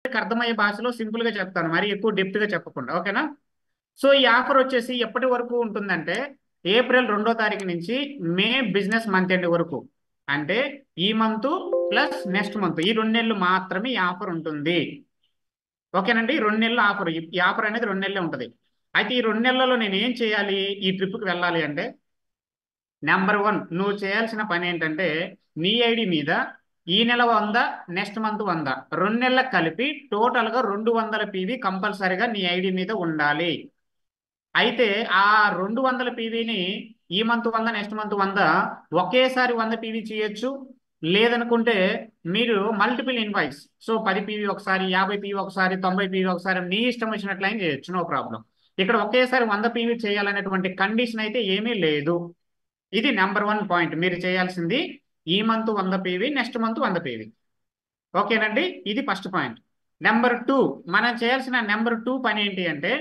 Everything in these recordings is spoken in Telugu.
అర్థమయ్యే భాషలో సింపుల్ గా చెప్తాను, మరి ఎక్కువ డెప్త్ గా చెప్పకుండా, ఓకేనా. సో ఈ ఆఫర్ వచ్చేసి ఎప్పటి వరకు ఉంటుందంటే ఏప్రిల్ 2వ తారీఖు నుంచి మే బిజినెస్ మంత్ ఎండ్ వరకు, అంటే ఈ మంత్ ప్లస్ నెక్స్ట్ మంత్, ఈ 2 నెలలు మాత్రమే ఈ ఆఫర్ ఉంటుంది. ఓకేనండి, 2 నెలల ఆఫర్. ఈ ఆఫర్ అనేది 2 నెలలే ఉంటుంది. అయితే ఈ 2 నెలలలో నేను ఏం చేయాలి ఈ ట్రిప్కి వెళ్ళాలి అంటే, నెంబర్ 1 నువ్వు చేయాల్సిన పని ఏంటంటే నీ ఐడి మీద ఈ నెల 100, నెక్స్ట్ మంత్ 100, 2 నెలలకు కలిపి టోటల్గా 200 పీవీ కంపల్సరిగా నీ ఐడి మీద ఉండాలి. అయితే ఆ 200 పీవీని ఈ మంత్ 100, నెక్స్ట్ మంత్ 100 ఒకేసారి 100 పీవీ చేయొచ్చు. లేదనుకుంటే మీరు మల్టిపుల్ ఇన్వాయిస్, సో 10 పీవీ ఒకసారి, 50 పీవీ ఒకసారి, 90 పీవీ ఒకసారి, నీ ఇష్టం వచ్చినట్లు అయినా చేయొచ్చు, నో ప్రాబ్లం. ఇక్కడ ఒకేసారి 100 పీవీ చేయాలనేటువంటి కండిషన్ అయితే ఏమీ లేదు. ఇది నెంబర్ 1 పాయింట్ మీరు చేయాల్సింది. ఈ month 100 PV, next month 100 PV. ఓకేనండి, ఇది ఫస్ట్ పాయింట్. నెంబర్ 2 మనం చేయాల్సిన నెంబర్ 2 పని ఏంటి అంటే,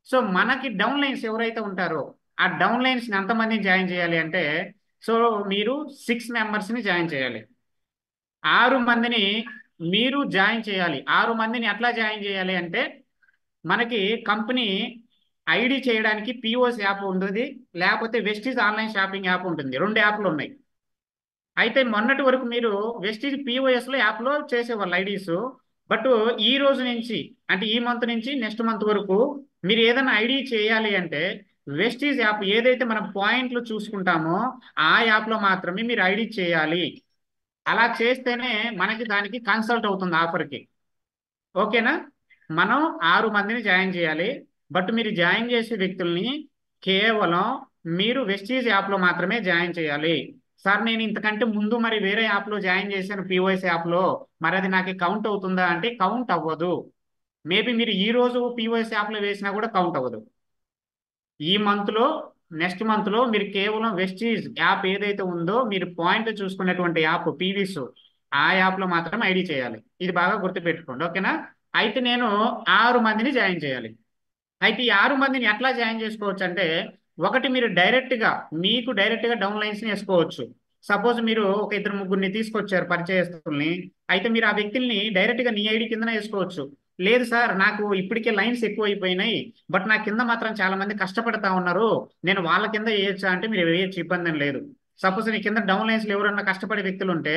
సో మనకి డౌన్ లైన్స్ ఎవరైతే ఉంటారో ఆ డౌన్ లైన్స్ని ఎంతమందిని జాయిన్ చేయాలి అంటే, సో మీరు 6 మెంబర్స్ని జాయిన్ చేయాలి. 6 మందిని మీరు జాయిన్ చేయాలి. 6 మందిని ఎట్లా జాయిన్ చేయాలి అంటే, మనకి కంపెనీ ఐడి చేయడానికి పిఓఎస్ యాప్ ఉంటుంది, లేకపోతే వెస్టీజ్ ఆన్లైన్ షాపింగ్ యాప్ ఉంటుంది. 2 యాప్లు ఉన్నాయి. అయితే మొన్నటి వరకు మీరు వెస్టీజ్ పిఓఎస్లో యాప్లో చేసేవాళ్ళు ఐడీస్. బట్ ఈ రోజు నుంచి, అంటే ఈ మంత్ నుంచి నెక్స్ట్ మంత్ వరకు మీరు ఏదైనా ఐడి చేయాలి అంటే వెస్టీజ్ యాప్ ఏదైతే మనం పాయింట్లు చూసుకుంటామో ఆ యాప్లో మాత్రమే మీరు ఐడి చేయాలి. అలా చేస్తేనే మనకి దానికి కన్సల్ట్ అవుతుంది ఆఫర్కి. ఓకేనా. మనం 6 మందిని జాయిన్ చేయాలి. బట్ మీరు జాయిన్ చేసే వ్యక్తుల్ని కేవలం మీరు వెస్టీజ్ యాప్లో మాత్రమే జాయిన్ చేయాలి. సార్ నేను ఇంతకంటే ముందు మరి వేరే యాప్లో జాయిన్ చేశాను, పిఓఎస్ యాప్లో, మరి అది నాకు కౌంట్ అవుతుందా అంటే కౌంట్ అవ్వదు. మేబీ మీరు ఈ రోజు పిఓఎస్ యాప్లో వేసినా కూడా కౌంట్ అవ్వదు. ఈ మంత్లో, నెక్స్ట్ మంత్లో మీరు కేవలం వెస్టీజ్ యాప్ ఏదైతే ఉందో మీరు పాయింట్ చూసుకునేటువంటి యాప్ పీవీస్, ఆ యాప్లో మాత్రం ఐడి చేయాలి. ఇది బాగా గుర్తుపెట్టుకోండి, ఓకేనా. అయితే నేను 6 మందిని జాయిన్ చేయాలి. అయితే ఈ 6 మందిని ఎట్లా జాయిన్ చేసుకోవచ్చు అంటే, ఒకటి మీరు డైరెక్ట్గా మీకు డైరెక్ట్గా డౌన్ లైన్స్ని వేసుకోవచ్చు. సపోజ్ మీరు ఒక 2-3 తీసుకొచ్చారు పరిచయస్తుల్ని, అయితే మీరు ఆ వ్యక్తుల్ని డైరెక్ట్గా నీ ఐడి కిందనే వేసుకోవచ్చు. లేదు సార్ నాకు ఇప్పటికే లైన్స్ ఎక్కువ అయిపోయినాయి, బట్ నా కింద మాత్రం చాలా మంది కష్టపడతా ఉన్నారు, నేను వాళ్ళ కింద వేయొచ్చా అంటే మీరు వేయచ్చు, ఇబ్బంది లేదు. సపోజ్ నీ కింద డౌన్ లైన్స్లో ఎవరన్నా కష్టపడే వ్యక్తులు ఉంటే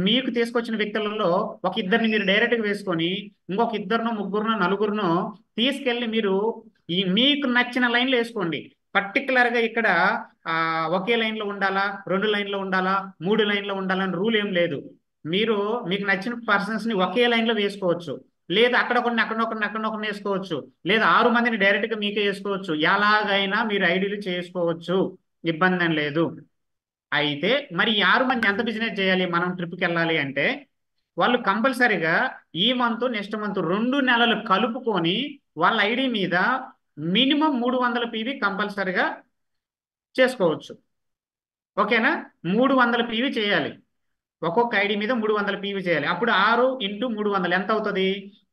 మీకు తీసుకొచ్చిన వ్యక్తులలో ఒక 2ని మీరు డైరెక్ట్గా వేసుకొని ఇంకొక 2, 3, 4 తీసుకెళ్ళి మీరు ఈ మీకు నచ్చిన లైన్లో వేసుకోండి. పర్టికులర్గా ఇక్కడ ఒకే లైన్లో ఉండాలా, 2 లైన్లో ఉండాలా, 3 లైన్లో ఉండాలని రూల్ ఏం లేదు. మీరు మీకు నచ్చిన పర్సన్స్ని ఒకే లైన్లో వేసుకోవచ్చు. లేదా అక్కడొకరిని అక్కడొకరిని వేసుకోవచ్చు. లేదా 6 మందిని డైరెక్ట్గా మీకే వేసుకోవచ్చు. ఎలాగైనా మీరు ఐడీలు చేసుకోవచ్చు, ఇబ్బంది అని లేదు. అయితే మరి ఈ 6 మంది ఎంత బిజినెస్ చేయాలి మనం ట్రిప్కి వెళ్ళాలి అంటే, వాళ్ళు కంపల్సరీగా ఈ మంత్, నెక్స్ట్ మంత్ 2 నెలలు కలుపుకొని వాళ్ళ ఐడి మీద మినిమం 300 పీవీ కంపల్సరీగా చేసుకోవచ్చు. ఓకేనా, 300 పీవీ చేయాలి. ఒక్కొక్క ఐడి మీద 300 పీవీ చేయాలి. అప్పుడు 6 × 300 ఎంత అవుతుంది?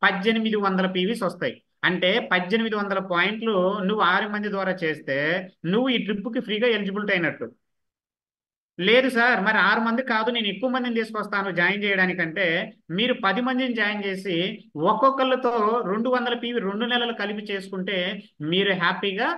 1800 పీవీస్ వస్తాయి. అంటే 1800 పాయింట్లు నువ్వు 6 మంది ద్వారా చేస్తే నువ్వు ఈ ట్రిప్కి ఫ్రీగా ఎలిజిబిలిటీ అయినట్టు. లేదు సార్ మరి 6 మంది కాదు, నేను ఎక్కువ మందిని తీసుకొస్తాను జాయిన్ చేయడానికంటే మీరు 10 మందిని జాయిన్ చేసి ఒక్కొక్కళ్ళతో 200 పీవీ 2 నెలలు కలిపి చేసుకుంటే మీరు హ్యాపీగా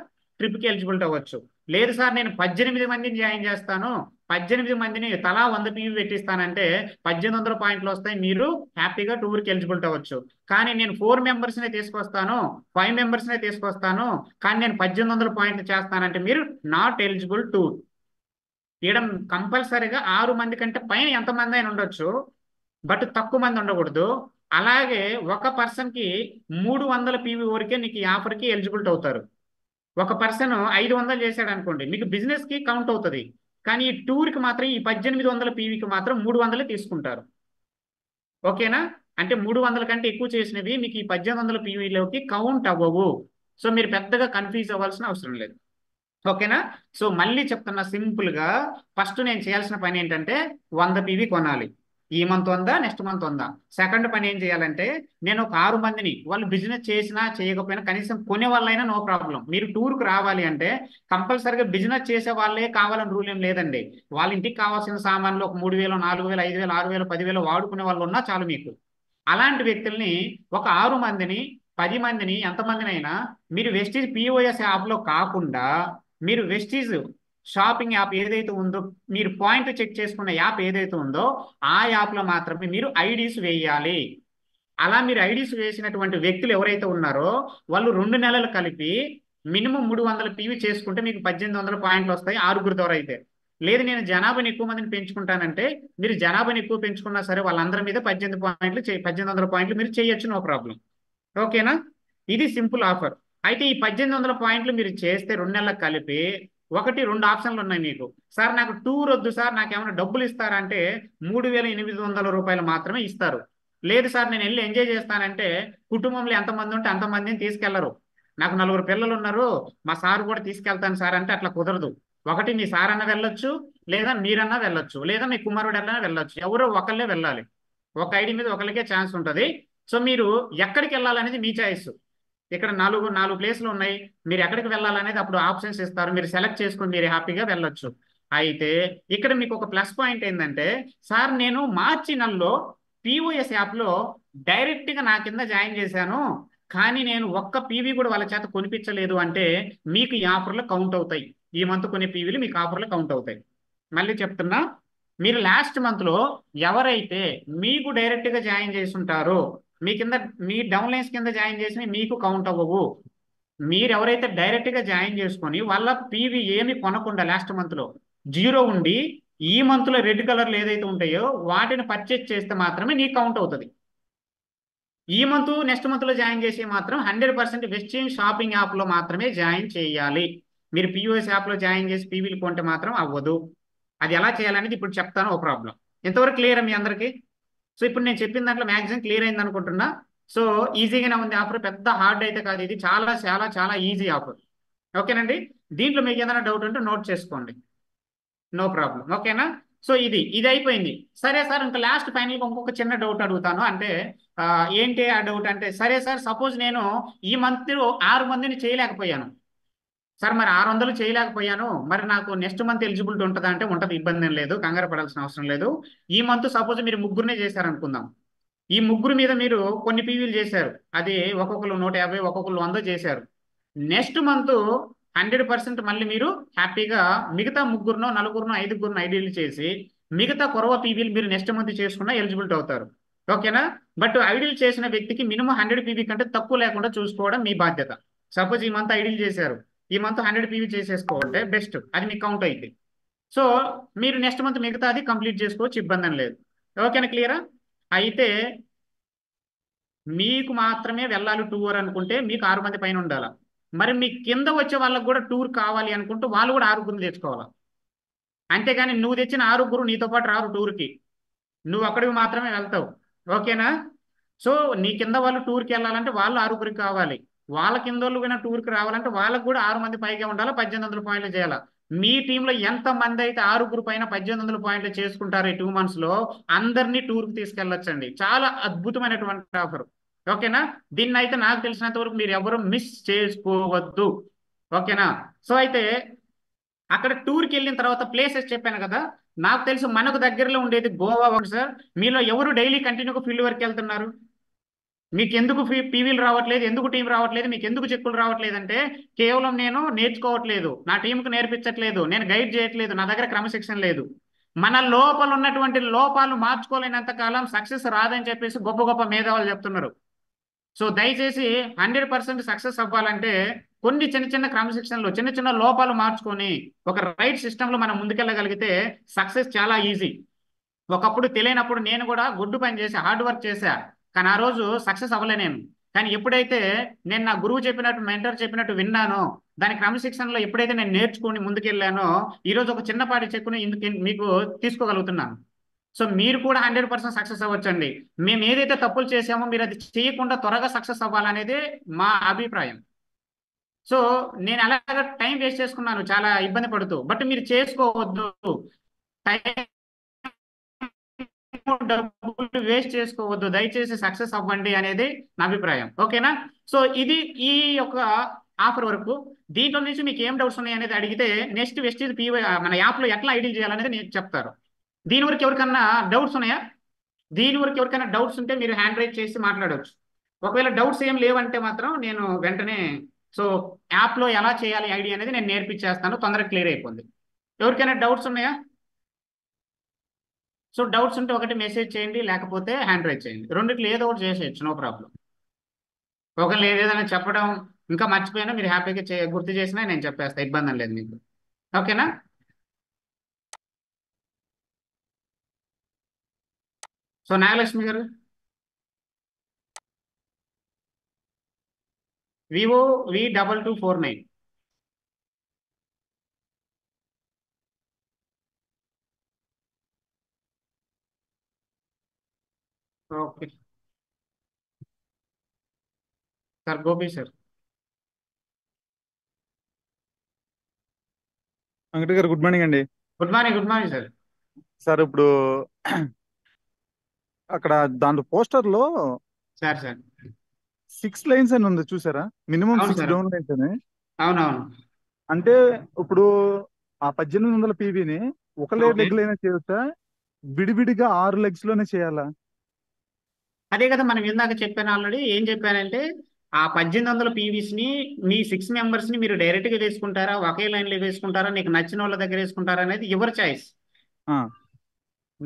ట్రిప్కి ఎలిజిబిలిటీ అవ్వచ్చు. లేదు సార్ నేను 18 మందిని జాయిన్ చేస్తాను, 18 మందిని తలా 100 పీవీ పెట్టిస్తానంటే 1800 పాయింట్లు వస్తాయి, మీరు హ్యాపీగా టూర్కి ఎలిజిబిలిటీ అవ్వచ్చు. కానీ నేను 4 మెంబర్స్నే తీసుకొస్తాను, 5 మెంబర్స్నే తీసుకొస్తాను, కానీ నేను 1800 పాయింట్లు చేస్తానంటే మీరు నాట్ ఎలిజిబుల్ టూర్. ఈడ కంపల్సరీగా 6 మంది కంటే పైన ఎంతమంది అయినా ఉండొచ్చు, బట్ తక్కువ మంది ఉండకూడదు. అలాగే ఒక పర్సన్కి 300 పీవీ వరకే నీకు ఈ ఆఫర్కి ఎలిజిబిలిటీ అవుతారు. ఒక పర్సన్ 500 చేశాడు అనుకోండి, మీకు బిజినెస్కి కౌంట్ అవుతుంది. కానీ ఈ టూర్కి మాత్రం ఈ 1800 పీవీకి మాత్రం 300 తీసుకుంటారు. ఓకేనా. అంటే 300 కంటే ఎక్కువ చేసినవి మీకు ఈ 1800 పీవీలోకి కౌంట్ అవ్వవు. సో మీరు పెద్దగా కన్ఫ్యూజ్ అవ్వాల్సిన అవసరం లేదు. ఓకేనా. సో మళ్ళీ చెప్తున్నా సింపుల్గా, ఫస్ట్ నేను చేయాల్సిన పని ఏంటంటే 100 పీవీ కొనాలి. ఈ మంత్ 100, నెక్స్ట్ మంత్ 100. సెకండ్ పని ఏం చేయాలంటే, నేను ఒక 6 మందిని, వాళ్ళు బిజినెస్ చేసినా చేయకపోయినా కనీసం కొనే వాళ్ళైనా నో ప్రాబ్లం. మీరు టూర్కి రావాలి అంటే కంపల్సరీగా బిజినెస్ చేసే వాళ్ళే కావాలని రూల్ ఏం లేదండి. వాళ్ళ ఇంటికి కావాల్సిన సామాన్లు ఒక 3000, 4000, 5000, 6000, 10,000 వాడుకునే వాళ్ళు ఉన్నా చాలు మీకు. అలాంటి వ్యక్తుల్ని ఒక 6 మందిని 10 మందిని ఎంతమందినైనా మీరు వెస్టీజ్ పిఓఎస్ యాప్లో కాకుండా మీరు వెస్టీజ్ షాపింగ్ యాప్ ఏదైతే ఉందో మీరు పాయింట్ చెక్ చేసుకున్న యాప్ ఏదైతే ఉందో ఆ యాప్లో మాత్రమే మీరు ఐడీస్ వేయాలి. అలా మీరు ఐడీస్ వేసినటువంటి వ్యక్తులు ఎవరైతే ఉన్నారో వాళ్ళు 2 నెలలు కలిపి మినిమం 300 పీవీ చేసుకుంటే మీకు 1800 పాయింట్లు వస్తాయి 6గురు ద్వారా అయితే. లేదు నేను జనాభాని ఎక్కువ మందిని పెంచుకుంటానంటే మీరు జనాభాని ఎక్కువ పెంచుకున్నా సరే వాళ్ళందరి మీద 1800 పాయింట్లు మీరు చేయొచ్చు, నో ప్రాబ్లం. ఓకేనా? ఇది సింపుల్ ఆఫర్. అయితే ఈ 1800 పాయింట్లు మీరు చేస్తే 2 నెలలకు కలిపి 2 ఆప్షన్లు ఉన్నాయి మీకు. సార్ నాకు టూర్ వద్దు సార్, నాకు ఏమైనా డబ్బులు ఇస్తారంటే 3800 రూపాయలు మాత్రమే ఇస్తారు. లేదు సార్ నేను వెళ్ళి ఎంజాయ్ చేస్తానంటే కుటుంబంలో ఎంతమంది ఉంటే అంతమందిని తీసుకెళ్లరు. నాకు 4 పిల్లలు ఉన్నారు, మా సార్ కూడా తీసుకెళ్తాను సార్ అంటే అట్లా కుదరదు. ఒకటి మీ సార్ అన్న వెళ్ళొచ్చు, లేదా మీరన్నా వెళ్ళొచ్చు, లేదా మీ కుమారుడు అన్నా వెళ్ళొచ్చు. ఎవరో ఒకళ్ళే వెళ్ళాలి. ఒక ఐడి మీద ఒకరికే ఛాన్స్ ఉంటుంది. సో మీరు ఎక్కడికి వెళ్ళాలనేది మీ చాయిస్. ఇక్కడ నాలుగు ప్లేస్లు ఉన్నాయి, మీరు ఎక్కడికి వెళ్ళాలనేది అప్పుడు ఆప్షన్స్ ఇస్తారు, మీరు సెలెక్ట్ చేసుకుని మీరు హ్యాపీగా వెళ్ళొచ్చు. అయితే ఇక్కడ మీకు ఒక ప్లస్ పాయింట్ ఏంటంటే సార్ నేను మార్చి నెలలో పిఓఎస్ యాప్లో డైరెక్ట్గా నా కింద జాయిన్ చేశాను, కానీ నేను ఒక్క పీవీ కూడా వాళ్ళ చేత కొనిపించలేదు అంటే మీకు ఈ ఆఫర్లు కౌంట్ అవుతాయి. ఈ మంత్ కొనే పీవీలు మీకు ఆఫర్లు కౌంట్ అవుతాయి. మళ్ళీ చెప్తున్నా, మీరు లాస్ట్ మంత్లో ఎవరైతే మీకు డైరెక్ట్గా జాయిన్ చేసి ఉంటారో మీ కింద మీ డౌన్లైన్స్ కింద జాయిన్ చేసి మీకు కౌంట్ అవ్వవు. మీరు ఎవరైతే డైరెక్ట్గా జాయిన్ చేసుకొని వాళ్ళ పీవీ ఏమి కొనకుండా లాస్ట్ మంత్లో 0 ఉండి ఈ మంత్లో రెడ్ కలర్లు ఏదైతే ఉంటాయో వాటిని పర్చేజ్ చేస్తే మాత్రమే నీకు కౌంట్ అవుతుంది. ఈ మంత్ నెక్స్ట్ మంత్లో జాయిన్ చేసి మాత్రం 100% వెస్టింగ్ షాపింగ్ యాప్లో మాత్రమే జాయిన్ చేయాలి. మీరు పిఓఎస్ యాప్లో జాయిన్ చేసి పీవీలు కొంటే మాత్రం అవ్వదు. అది ఎలా చేయాలనేది ఇప్పుడు చెప్తాను, ఓ ప్రాబ్లం. ఇంతవరకు క్లియర్ మీ అందరికీ? సో ఇప్పుడు నేను చెప్పిన దాంట్లో మ్యాక్సిమం క్లియర్ అయింది అనుకుంటున్నా. సో ఈజీగానే ఉంది ఆఫర్, పెద్ద హార్డ్ అయితే కాదు, ఇది చాలా చాలా చాలా ఈజీ ఆఫర్. ఓకేనండి? దీంట్లో మీకు ఏదైనా డౌట్ ఉంటే నోట్ చేసుకోండి, నో ప్రాబ్లం. ఓకేనా? సో ఇది అయిపోయింది. సరే సార్ ఇంకా లాస్ట్ ఫైనల్గా ఇంకొక చిన్న డౌట్ అడుగుతాను. అంటే ఏంటి ఆ డౌట్ అంటే, సరే సార్ సపోజ్ నేను ఈ మంత్ 6 మందిని చేయలేకపోయాను సార్, మరి 600 చేయలేకపోయాను, మరి నాకు నెక్స్ట్ మంత్ ఎలిజిబిలిటీ ఉంటుందా అంటే ఉంటుంది, ఇబ్బంది ఏం లేదు, కంగారు పడాల్సిన అవసరం లేదు. ఈ మంత్ సపోజ్ మీరు 3గురినే చేశారనుకుందాం. ఈ 3గురు మీద మీరు కొన్ని పీవీలు చేశారు, అది ఒక్కొక్కరు 150 ఒక్కొక్కరు 100 చేశారు. నెక్స్ట్ మంత్ 100% మళ్ళీ మీరు హ్యాపీగా మిగతా 3గురునో 4గురునో 5గురునో ఐడీలు చేసి మిగతా కొరవ పీవీలు మీరు నెక్స్ట్ మంత్ చేసుకున్న ఎలిజిబిలిటీ అవుతారు. ఓకేనా? బట్ ఐడీలు చేసిన వ్యక్తికి మినిమం 100 పీవీ కంటే తక్కువ లేకుండా చూసుకోవడం మీ బాధ్యత. సపోజ్ ఈ మంత్ ఐడీలు చేశారు, ఈ మంత్ 100 పీవీ చేసేసుకోవాలంటే బెస్ట్, అది మీకు కౌంట్ అయింది. సో మీరు నెక్స్ట్ మంత్ మిగతాది కంప్లీట్ చేసుకోవచ్చు, ఇబ్బంది లేదు. ఓకేనా? క్లియరా? అయితే మీకు మాత్రమే వెళ్ళాలి టూర్ అనుకుంటే మీకు 6 మంది పైన ఉండాలి. మరి మీ కింద వచ్చే వాళ్ళకు కూడా టూర్ కావాలి అనుకుంటూ వాళ్ళు కూడా 6గురు తెచ్చుకోవాలి. అంతేగాని నువ్వు తెచ్చిన 6గురు నీతో పాటు రారు టూర్కి, నువ్వు అక్కడికి మాత్రమే వెళ్తావు. ఓకేనా? సో నీ కింద వాళ్ళు టూర్కి వెళ్ళాలంటే వాళ్ళు 6గురికి కావాలి, వాళ్ళ కింద వాళ్ళు పోయిన టూర్కి రావాలంటే వాళ్ళకు కూడా 6 మంది పైగా ఉండాలి, 1800 పాయింట్లు చేయాలి. మీ టీంలో ఎంత మంది అయితే 6గురు పైన 1800 పాయింట్లు చేసుకుంటారు ఈ 2 months అందరినీ టూర్కి తీసుకెళ్ళొచ్చండి. చాలా అద్భుతమైనటువంటి ఆఫర్. ఓకేనా? దీన్ని అయితే నాకు తెలిసినంత వరకు మీరు ఎవరు మిస్ చేసుకోవద్దు. ఓకేనా? సో అయితే అక్కడ టూర్కి వెళ్ళిన తర్వాత ప్లేసెస్ చెప్పాను కదా, నాకు తెలుసు మనకు దగ్గరలో ఉండేది గోవా ఒకటి సార్. మీలో ఎవరు డైలీ కంటిన్యూగా ఫీల్డ్ వర్క్ వెళ్తున్నారు? మీకు ఎందుకు పీవీలు రావట్లేదు, ఎందుకు టీం రావట్లేదు, మీకు ఎందుకు చెక్కులు రావట్లేదు అంటే కేవలం నేను నేర్చుకోవట్లేదు, నా టీంకు నేర్పించట్లేదు, నేను గైడ్ చేయట్లేదు, నా దగ్గర క్రమశిక్షణ లేదు. మన లోపల ఉన్నటువంటి లోపాలు మార్చుకోలేనంత కాలం సక్సెస్ రాదని చెప్పేసి గొప్ప గొప్ప మేధావులు చెప్తున్నారు. సో దయచేసి 100% సక్సెస్ అవ్వాలంటే కొన్ని చిన్న చిన్న క్రమశిక్షణలు చిన్న చిన్న లోపాలు మార్చుకొని ఒక రైట్ సిస్టంలో మనం ముందుకెళ్ళగలిగితే సక్సెస్ చాలా ఈజీ. ఒకప్పుడు తెలియనప్పుడు నేను కూడా గుడ్డు పని చేసి హార్డ్ వర్క్ చేశా, కానీ ఆ రోజు సక్సెస్ అవ్వలే నేను. కానీ ఎప్పుడైతే నేను నా గురువు చెప్పినట్టు మెంటర్ చెప్పినట్టు విన్నానో, దాని క్రమశిక్షణలో ఎప్పుడైతే నేను నేర్చుకుని ముందుకెళ్ళానో ఈరోజు ఒక చిన్నపాటి చెక్కుని మీకు తీసుకోగలుగుతున్నాను. సో మీరు కూడా 100% సక్సెస్ అవ్వచ్చండి. మేము ఏదైతే తప్పులు చేసామో మీరు అది చేయకుండా త్వరగా సక్సెస్ అవ్వాలనేది మా అభిప్రాయం. సో నేను అలాగా టైం వేస్ట్ చేసుకున్నాను చాలా ఇబ్బంది పడుతూ, బట్ మీరు చేసుకోవద్దు, టైం డబ్బులు వేస్ట్ చేసుకోవద్దు, దయచేసి సక్సెస్ అవ్వండి అనేది నా అభిప్రాయం. ఓకేనా? సో ఇది ఈ యొక్క ఆఫర్ వరకు. దీంట్లో నుంచి మీకు ఏం డౌట్స్ ఉన్నాయి అనేది అడిగితే నెక్స్ట్ వెస్టీజ్ మన యాప్లో ఎట్లా ఐడీల్ చేయాలనేది నేను చెప్తారు. దీని వరకు ఎవరికన్నా డౌట్స్ ఉన్నాయా? దీని వరకు ఎవరికైనా డౌట్స్ ఉంటే మీరు హ్యాండ్ రైజ్ చేసి మాట్లాడవచ్చు. ఒకవేళ డౌట్స్ ఏం లేవంటే మాత్రం నేను వెంటనే సో యాప్లో ఎలా చేయాలి ఐడి అనేది నేను నేర్పించేస్తాను, తొందరగా క్లియర్ అయిపోద్ది. ఎవరికైనా డౌట్స్ ఉన్నాయా? సో డౌట్స్ ఉంటే ఒకటి మెసేజ్ చేయండి, లేకపోతే హ్యాండ్ రైజ్ చేయండి, రెండిట్లో ఏదో ఒకటి చేసేయచ్చు, నో ప్రాబ్లం. ఒకవేళ ఏదైనా చెప్పడం ఇంకా మర్చిపోయినా మీరు హ్యాపీగా గుర్తు చేసినా నేను చెప్పేస్తా, ఇబ్బంది లేదు మీకు. ఓకేనా? సో నాగలక్ష్మి గారు, Vivo V2249. Okay sir, Gopi sir. Venkata గారు గుడ్ మార్నింగ్ అండి. Good morning, good morning sir. Sir ఇప్పుడు అక్కడ దాంట్లో పోస్టర్ లో సార్ సార్ 6 లైన్స్ అని ఉంది చూసారా, మినిమం అవును 6 సార్, డౌన్ లైన్స్ అని. అవునవును. అంటే ఇప్పుడు ఆ 1800 పీవీని ఒక ఓకే, లెగ్ లైనా చేయొచ్చా, విడివిడిగా 6 లెగ్స్ లోనే చేయాలా? అదే కదా మనం ఇందాక చెప్పాను ఆల్రెడీ. ఏం చెప్పానంటే ఆ 1800 పీవీస్ ని మీ 6 మెంబర్స్ ని మీరు డైరెక్ట్ గా వేసుకుంటారా, ఒకే లైన్ లో వేసుకుంటారా, నీకు నచ్చిన వాళ్ళ దగ్గర వేసుకుంటారా అనేది యువర్ చాయిస్. ఆ,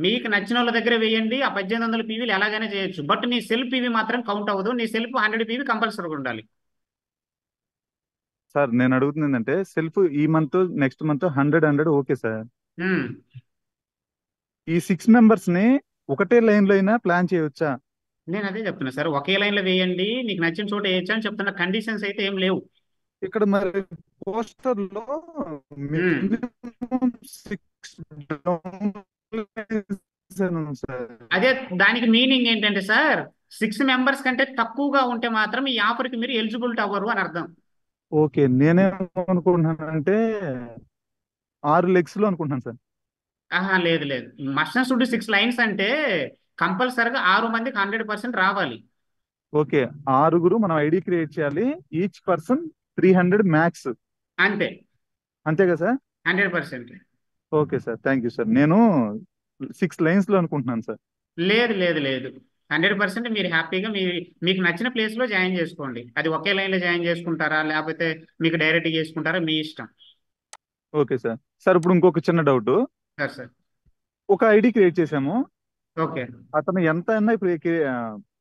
మీకు నచ్చిన వాళ్ళ దగ్గర వేయండి, ఆ 1800 పీవీలు ఎలాగైనా చేయొచ్చు. బట్ నీ సెల్ఫ్ పీవీ మాత్రం కౌంట్ అవ్వదు, నీ సెల్ఫ్ 100 పీవీ కంపల్సరీగా ఉండాలి. సార్ నేను అడుగుతుంది ఏంటంటే సెల్ఫ్ ఈ month next month 100 okay sir. Um. ఈ 6 మెంబర్స్ ని ఒకటే లైన్ లో అయినా ప్లాన్ చేయవచ్చా? నేను అదే చెప్తున్నా సార్, ఒకే లైన్ లో వేయండి, నీకు నచ్చిన చోట వేయచ్చు అని చెప్తున్న, కండిషన్స్ అయితే ఏం లేవు. ఇక్కడ మరి పోస్టర్ లో ఉమ్. మినిమం 6 డౌన్ లైన్స్ అని ఉంది సార్. అదే దానికి మీనింగ్ ఏంటంటే సార్, 6 మెంబర్స్ కంటే తక్కువగా ఉంటే మాత్రం ఈ ఆఫర్కి మీరు ఎలిజిబిలిటీ అవ్వరు అని అర్థం. ఓకే, నేనేమనుకుంటున్నానంటే 6 లెగ్స్ లో అనుకుంటున్నాను సార్. ఆహా, లేదు లేదు, మస్ట్ అండ్ షుడ్ 6 లైన్స్ అంటే కంపల్సరిగా 6 మందికి 100% రావాలి. ఓకే, 6 మనం ఐడి క్రియేట్ చేయాలి, ఈచ్ పర్సన్ 300 మ్యాక్స్. అంతే, అంతే కదా sir? 100%. Okay sir, thank you sir. నేను 6 లైన్స్ లో అనుకుంటున్నాను సార్. లేదు లేదు లేదు, 100% మీరు హ్యాపీగా మీకు నచ్చిన ప్లేస్ లో జాయిన్ చేసుకోండి. అది ఒకే లైన్ లో జాయిన్ చేసుకుంటారా, లేకపోతే మీకు డైరెక్ట్ చేసుకుంటారా, మీ ఇష్టం. Okay sir. సార్ ఇప్పుడు ఇంకొక చిన్న డౌట్. Sir sir. ఒక ఐడి క్రియేట్ చేసాము, ఓకే, అతను ఎంత అన్నా ఇప్పుడు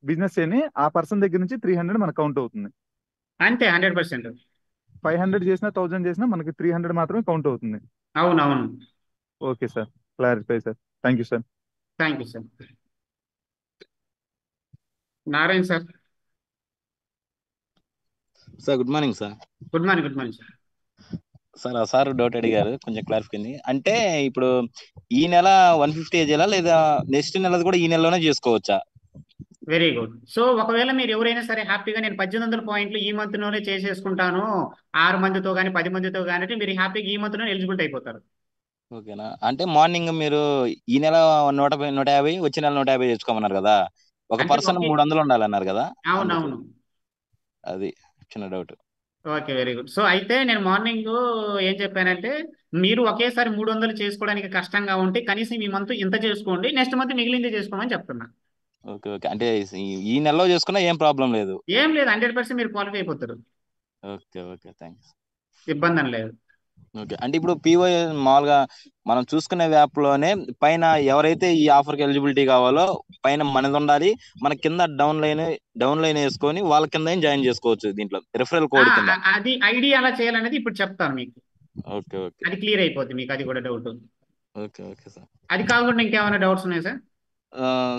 బిజినెస్ చేయని ఆ పర్సన్ దగ్గర నుంచి 300 మనకు కౌంట్ అవుతుంది. అంతే 100%. 500 చేసినా 1000 చేసినా మనకి 300 మాత్రమే కౌంట్ అవుతుంది. అవునవును. Okay sir, clarify sir. Thank you sir. Thank you sir. Narayana sir. Sir good morning sir. Good morning, good morning sir. Sir ఆ సార్ డౌట్ అడిగారు, కొంచెం క్లారిఫికేషన్. అంటే ఇప్పుడు ఈ నెల 150 చేయాలా లేదా నెక్స్ట్ నెలది కూడా ఈ నెలలోనే చేసుకోవచ్చా? Very good. సో ఒకవేళ మీరు ఎవరైనా సరే హ్యాపీగా నేను 1800 పాయింట్లు ఈ మంత్లోనే చేసేసుకుంటాను, 6 మందితో కానీ 10 మందితో కానీ అంటే మీరు హ్యాపీగా ఈ మంత్లోనే ఎలిజిబిలిటీ అయిపోతారు. ఓకేనా? అంటే మార్నింగ్ మీరు ఈ నెల 150 వచ్చే నెల 150 తెచ్చుకోమన్నారు కదా, ఒక అంటే పర్సన్ ఒకే, 300 ఉండాలన్నారు కదా, అందుకు అవునవును. అది చిన్న doubt. Okay, very good. So అయితే నేను మార్నింగ్ ఏం చెప్పానంటే మీరు ఒకేసారి 300 చేసుకోవడానికి కష్టంగా ఉంటే కనీసం ఈ మంత్ ఇంత చేసుకోండి, నెక్స్ట్ మంత్ మిగిలింది చేసుకోమని చెప్తున్నా. ఓకే ఓకే, అంటే ఈ నెలలో చేసుకున్నా ఏం ప్రాబ్లం లేదు. ఏం లేదు, 100% మీరు క్వాలిఫై అయిపోతారు, ఓకే ఓకే, థ్యాంక్స్. ఇబ్బంది అని లేదు. ఓకే, అంటే ఇప్పుడు పిఓ మామూలుగా మనం చూసుకునే యాప్ లోనే పైన ఎవరైతే ఈ ఆఫర్ కి ఎలిజిబిలిటీ కావాలో పైన మనది ఉండాలి, మన కింద డౌన్ లైన్ వేసుకొని వాళ్ళ కింద జాయిన్ చేసుకోవచ్చు దీంట్లో రిఫరల్ కోడ్ కింద. అది ఐడి ఎలా చేయాలనేది ఇప్పుడు చెప్తాను మీకు, ఓకే ఓకే అది క్లియర్ అయిపోద్ది మీకు, అది కూడా డౌట్. Okay okay sir. అది కాకుండా ఇంకేమైనా డౌట్స్ ఉన్నాయా సార్?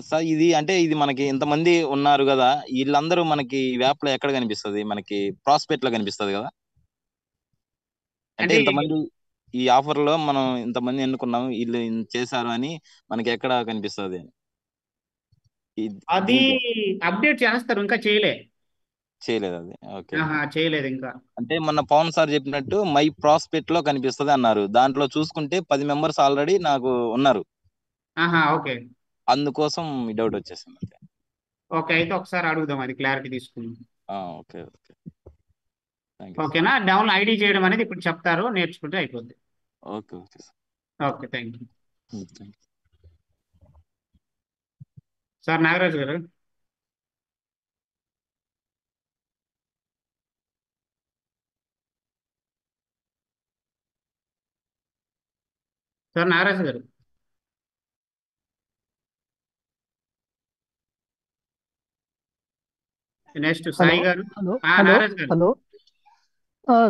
సార్ ఇది అంటే ఇది మనకి ఇంతమంది ఉన్నారు కదా, వీళ్ళందరూ మనకి యాప్ లో ఎక్కడ కనిపిస్తుంది? మనకి ప్రాస్పెక్ట్ లో కనిపిస్తుంది కదా, అంటే అంటే ఇంతమంది ఈ ఆఫర్ లో మనం ఇంతమంది ఎన్నుకున్నాం, వీళ్ళు చేశారు అని మనకి ఎక్కడ కనిపిస్తుంది అది దీంట్లో? అప్డేట్ చేస్తారు, ఇంకా చేయలే. చేయలేదు అది. ఓకే ఓకే, చేయలేదు ఇంకా. అంటే మొన్న పవన్ సార్ చెప్పినట్టు మై ప్రాస్పెక్ట్ లో కనిపిస్తుంది అన్నారు, దాంట్లో చూసుకుంటే 10 మెంబర్స్ ఆల్రెడీ నాకు ఉన్నారు, ఓకే అందుకోసం ఈ డౌట్ వచ్చేసింది అంతే. ఓకే, అయితే ఒకసారి అడుగుదాం, అది క్లారిటీ తీసుకుందాం. Okay okay, thank you sir. ఓకేనా? డౌన్ ఐడి చేయడం అనేది ఇప్పుడు చెప్తారు, నేర్చుకుంటే అయిపోద్ది. Okay okay sir. Okay, thank you. Thank you. Sir Nagaraju గారు. సార్ నాగరాజు గారు. నెక్స్ట్ హలో సాయి గారు. హలో హలో నాగరాజు గారు. హలో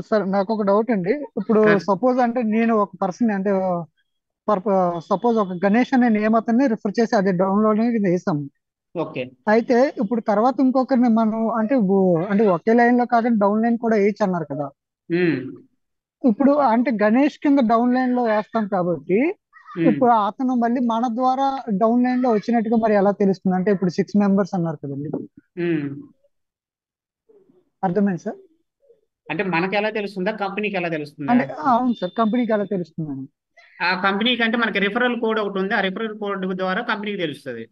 సార్ నాకు ఒక డౌట్ అండి. ఇప్పుడు సార్ సపోజ్ అంటే నేను ఒక పర్సన్ అంటే సపోజ్ ఒక గణేష్ అనే నేమ్ అతన్ని రిఫర్ చేసి అది డౌన్లోడ్ వేసాము. ఓకే. అయితే ఇప్పుడు తర్వాత ఇంకొకరిని మనం అంటే అంటే ఒకే లైన్ లో కాకుండా డౌన్ లైన్ కూడా వేయచ్చు అన్నారు కదా. ఉమ్, ఇప్పుడు అంటే గణేష్ కింద డౌన్ లైన్ లో వేస్తాం కాబట్టి ఉమ్, ఇప్పుడు అతను మళ్ళీ మన ద్వారా డౌన్ లైన్ లో వచ్చినట్టుగా మరి ఎలా తెలుస్తుంది? అంటే ఇప్పుడు 6 మెంబర్స్ అన్నారు కదండి, ఉమ్. అర్థమైంది సార్? అంటే మనకి ఎలా తెలుస్తుందా, కంపెనీకి ఎలా తెలుస్తుందా? అంటే అవును సార్, కంపెనీకి ఎలా తెలుస్తుందని. ఆ కంపెనీకి అంటే మనకి రిఫరల్ కోడ్ ఒకటి ఉంది, ఆ రిఫరల్ కోడ్ ద్వారా కంపెనీకి తెలుస్తుంది.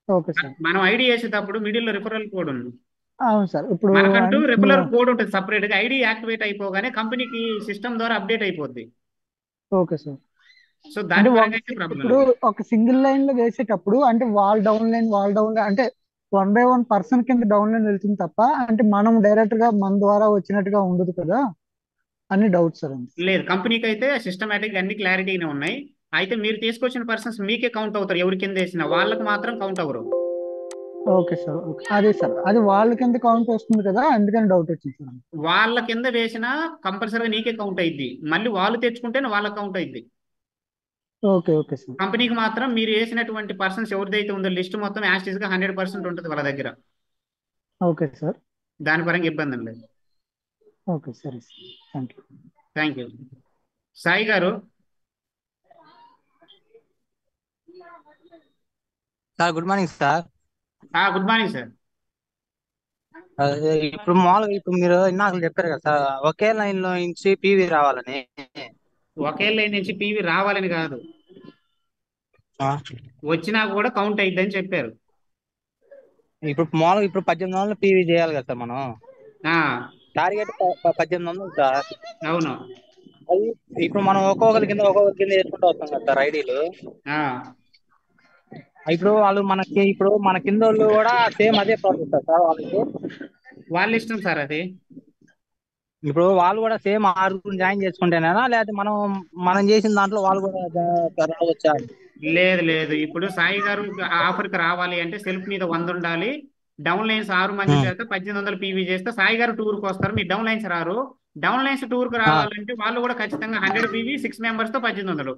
Okay sir. మనం ఐడి వేసేటప్పుడు మిడిల్ లో రిఫరల్ కోడ్ ఉంది. అవును సార్. ఇప్పుడు మనకంటూ రిఫరల్ కోడ్ ఉంటుంది సపరేట్ గా. ఐడి యాక్టివేట్ అయిపోగానే కంపెనీకి సిస్టమ్ ద్వారా అప్డేట్ అయిపోద్ది. Okay sir. సో అంటే దాని పరంగా అయితే ప్రాబ్లం ఇప్పుడు లేదు. ఒక సింగిల్ లైన్ లో వేసేటప్పుడు అంటే వాల్ డౌన్ అంటే 1 by 1 పర్సన్ కింద డౌన్ లైన్ వెళ్తుంది తప్ప అంటే మనం డైరెక్ట్ గా మన ద్వారా వచ్చినట్టుగా ఉండదు కదా అని డౌట్ సార్. అంతే. లేదు, కంపెనీకి అయితే సిస్టమేటిక్ అన్ని క్లారిటీనే ఉన్నాయి. అయితే మీరు తీసుకొచ్చిన పర్సన్స్ మీకే కౌంట్ అవుతారు. ఎవరి కింద వేసినా వాళ్ళకి మాత్రం కౌంట్ అవ్వరు. Okay sir. ఓకే, అదే సార్, అది వాళ్ళ కింద కౌంట్ వస్తుంది కదా, అందుకని డౌట్ వచ్చింది సార్. వాళ్ళ కింద వేసినా కంపల్సరీగా నీకే కౌంట్ అయింది. మళ్ళీ వాళ్ళు తెచ్చుకుంటేనే వాళ్ళకి కౌంట్ అయింది. Okay okay sir. కంపెనీకి మాత్రం మీరు వేసినటువంటి పర్సన్స్ ఎవరిదైతే ఉందో లిస్ట్ మొత్తం యాస్టీస్ గా 100% ఉంటుంది వాళ్ళ దగ్గర. Okay sir. దాని పరంగా ఇబ్బంది ఏం లేదు. ఓకే సరే sir, thank you. Thank you. Sai గారు. Sir good morning sir. Good morning sir. ఇప్పుడు మామూలుగా ఇప్పుడు మీరు ఇందాక చెప్పారు కదా సార్, ఒకే లైన్ లో నుంచి పీవీ రావాలని. ఒకే లైన్ నుంచి పీవీ రావాలని కాదు, ఆ, వచ్చినా కూడా కౌంట్ అయిద్దని చెప్పారు. ఇప్పుడు మామూలుగా ఇప్పుడు 1800 పీవీ చేయాలి కదా సార్ మనం. ఆ, టార్గెట్ 1800 సార్. అవును. అది ఇప్పుడు మనం ఒక్కొక్కరి కింద వేసుకుంటూ వస్తాం కదా సార్ ఐడీలు. ఆ, ఇప్పుడు మన కింద వాళ్ళు కూడా సేమ్ అదే ప్రాసెస్ సార్ వాళ్ళకి. వాళ్ళ ఇష్టం సార్ అది. ఇప్పుడు వాళ్ళు కూడా సేమ్ 6 జాయిన్ చేసుకుంటేనేనా, లేకపోతే మనం చేసిన దాంట్లో వాళ్ళు కూడా రావచ్చా? లేదు లేదు, ఇప్పుడు సాయి గారు ఆఫర్కి రావాలి అంటే సెల్ఫ్ మీద 100 ఉండాలి. డౌన్ లైన్స్ 6 మంది చేత 1800 పీవీ చేస్తే సాయి గారు టూర్కి వస్తారు. మీ డౌన్ లైన్స్ రారు. డౌన్ లైన్స్ టూర్కి రావాలంటే వాళ్ళు కూడా ఖచ్చితంగా 100 పీవీ 6 మెంబర్స్ తో 1800.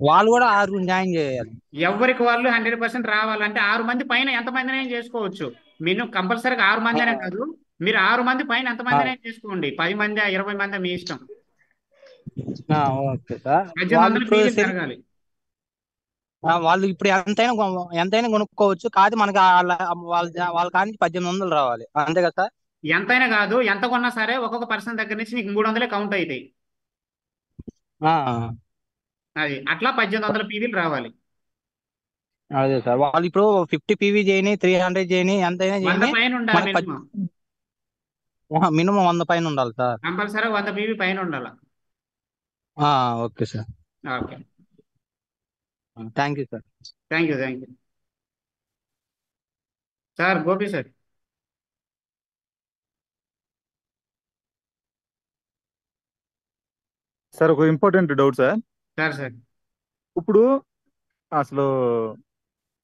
వాళ్ళు కూడా 6 జాయిన్ చేయాలి. ఎవరికి వాళ్ళు 100% రావాలంటే 6 మంది పైన ఎంతమందినే చేసుకోవచ్చు. మినిమం కంపల్సరీగా 6 మంది అనే కాదు, మీరు 6 మంది పైన ఎంతమందినే చేసుకోండి. 10 మంది 20 మంది మీ ఇష్టం. Okay sir. 1800 పీవీ జరగాలి. వాళ్ళు ఇప్పుడు ఎంతైనా కొనుక్కోవచ్చు, కాదు మనకి వాళ్ళ కాడి నుంచి 1800 రావాలి, అంతే కదా సార్? ఎంతైనా కాదు, ఎంత కొన్నా సరే ఒక్కొక్క పర్సన్ దగ్గర నుంచి నీకు 300 కౌంట్ అవుతాయి. అది అట్లా 1800 పీవీలు రావాలి. అదే సార్, వాళ్ళు ఇప్పుడు 50 పీవీ చేయని 300 చేయని ఎంతైనా 100 చేయని పైన ఉండాలి. మినిమం 100 పైన ఉండాలి సార్. కంపల్సరీ 100 పీవీ పైన ఉండాలి. Okay sir. Okay, thank you sir. Thank you. Sir Gopi sir. Sir ఒక ఇంపార్టెంట్ డౌట్ సార్. సార్ ఇప్పుడు అసలు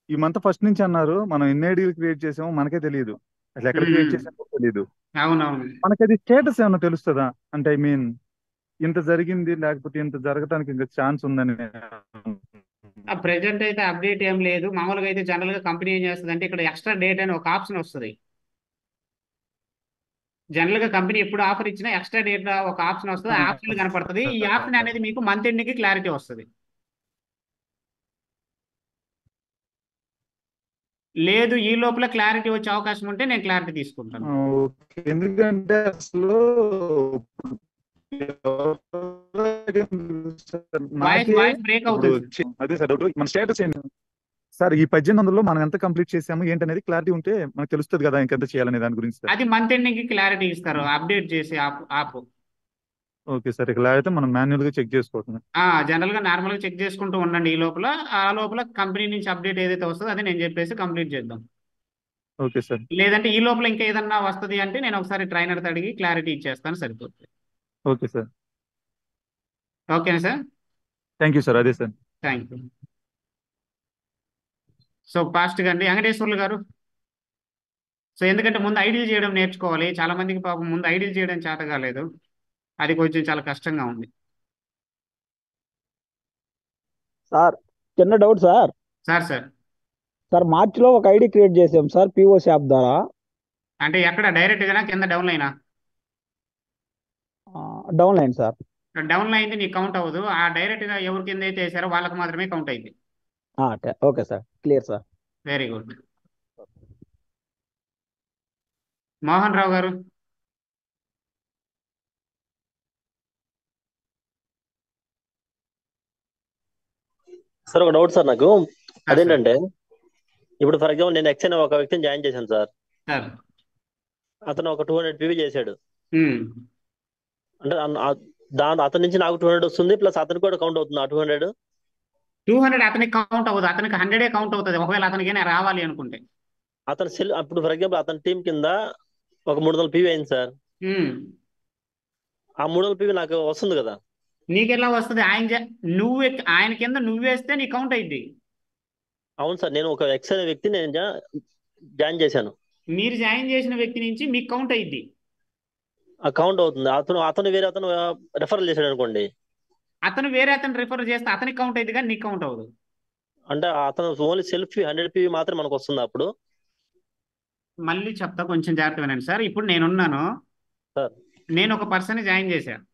ఈ మంత్ ఫస్ట్ నుంచి అన్నారు, మనం ఎన్ని ఐడీలు క్రియేట్ చేసామో మనకే తెలియదు, అసలు ఎక్కడ క్రియేట్ చేసామో తెలియదు. అవునవును. మనకి అది స్టేటస్ ఏమైనా తెలుస్తుందా? అంటే ఐ మీన్ ఇంత జరిగింది లేకపోతే ఇంత జరగటానికి ఇంకా ఛాన్స్ ఉందని. ప్రెజెంట్ అయితే అప్డేట్ ఏం లేదు. మామూలుగా అయితే జనరల్ గా కంపెనీ ఏం చేస్తుంది అంటే ఇక్కడ ఎక్స్ట్రా డేట్ అని ఒక ఆప్షన్ వస్తుంది. జనరల్ గా కంపెనీ ఎప్పుడు ఆఫర్ ఇచ్చినా ఎక్స్ట్రా డేట్ ఒక ఆప్షన్ వస్తుంది. ఆ ఆప్షన్ కనపడుతుంది. ఈ ఆప్షన్ అనేది మీకు మంత్ ఎండ్ కి క్లారిటీ వస్తుంది. లేదు, ఈ లోపల క్లారిటీ వచ్చే అవకాశం ఉంటే నేను క్లారిటీ తీసుకుంటాను. ఓకే, ఎందుకంటే అసలు వాయిస్ బ్రేక్ అవుతుంది. అదే సార్ డౌట్, మన స్టేటస్ ఏంటి సార్? ఈ 1800లో మనం ఎంత కంప్లీట్ చేసాము ఏంటనేది క్లారిటీ ఉంటే మనకు తెలుస్తుంది కదా ఇంకెంత చేయాలనే దాని గురించి. అది మంత్ ఎండింగ్ కి క్లారిటీ ఇస్తారు అప్డేట్ చేసి ఆప్. Okay sir. ఇక అయితే మనం మాన్యువల్ గా చెక్ చేసుకోవటం. జనరల్ గా నార్మల్ గా చెక్ చేసుకుంటూ ఉండండి. ఈ లోపల ఆ లోపల కంపెనీ నుంచి అప్డేట్ ఏదైతే వస్తుందో అది నేను చెప్పేసి కంప్లీట్ చేద్దాం. Okay sir. లేదంటే ఈ లోపల ఇంకా ఏదన్నా వస్తుంది అంటే నేను ఒకసారి ట్రైనర్ అడిగి క్లారిటీ ఇచ్చేస్తాను, సరిపోతుంది. Okay sir. ఓకేనా సార్? Thank you sir. అదే సార్. Thank you. సో ఫాస్ట్గా అండి వెంకటేశ్వర్లు గారు. సో ఎందుకంటే ముందు ఐడిల్ చేయడం నేర్చుకోవాలి. చాలా మందికి పాపం ముందు ఐడిల్ చేయడం చేత కాలేదు. అది కొంచెం చాలా కష్టంగా ఉంది. సార్ చిన్న doubt sir. Sir sir sir మార్చిలో ఒక ఐడి క్రియేట్ చేసాం సార్ పిఓసి యాప్ ద్వారా. అంటే ఎక్కడ డైరెక్ట్ గానా కింద డౌన్ లైనా? Down line sir. Down line అయితే నీకు కౌంట్ అవ్వదు. ఆ డైరెక్ట్ గా ఎవరి కింద అయితే వేసారో వాళ్ళకి మాత్రమే కౌంట్ అయింది. Okay sir, clear sir. Very good. Mohan Rao గారు. సార్ ఒక డౌట్ సార్ నాకు. సార్ అదేంటంటే ఇప్పుడు ఫర్ ఎగ్జాంపుల్ నేను ఎక్స్ అనే ఒక వ్యక్తిని జాయిన్ చేశాను సార్. సార్ అతను ఒక 200 పీవీ చేశాడు. ఉమ్. అంటే అతని నుంచి నాకు 200 వస్తుంది, ప్లస్ అతనికి కూడా కౌంట్ అవుతుంది ఆ 200. 200 అతనికి కౌంట్ అవ్వదు, అతనికి 100 కౌంట్ అవుతుంది ఒకవేళ అతనికి రావాలి అనుకుంటే. అతని సెల్ అప్పుడు ఫర్ ఎగ్జాంపుల్ అతని టీం కింద ఒక 300 పీవీ అయింది సార్. ఉమ్. ఆ 300 పీవీ నాకు వస్తుంది కదా. నీకెలా వస్తుంది? నువ్వు ఆయన కింద నువ్వు వేస్తే నీ కౌంట్ అయింది. అవును సార్, నేను ఒక ఎక్స్ అనే వ్యక్తిని నేను జాయిన్ చేశాను. మీరు జాయిన్ చేసిన వ్యక్తి నుంచి మీకు కౌంట్ అయింది. ఆ కౌంట్ అవుతుంది. అతను వేరే అతను రెఫరల్ చేశాడు అనుకోండి, అతను వేరే అతను రిఫర్ చేస్తే అతనికి కౌంట్ అయింది కానీ నీకు కౌంట్ అవ్వదు. అంటే అతను ఓన్లీ సెల్ఫ్ 100 పీవీ మాత్రమే మనకు వస్తుంది అప్పుడు. మళ్ళీ చెప్తా, కొంచెం జాగ్రత్త వినండి సార్. ఇప్పుడు నేనున్నాను సార్. నేను ఒక పర్సన్ జాయిన్ చేశాను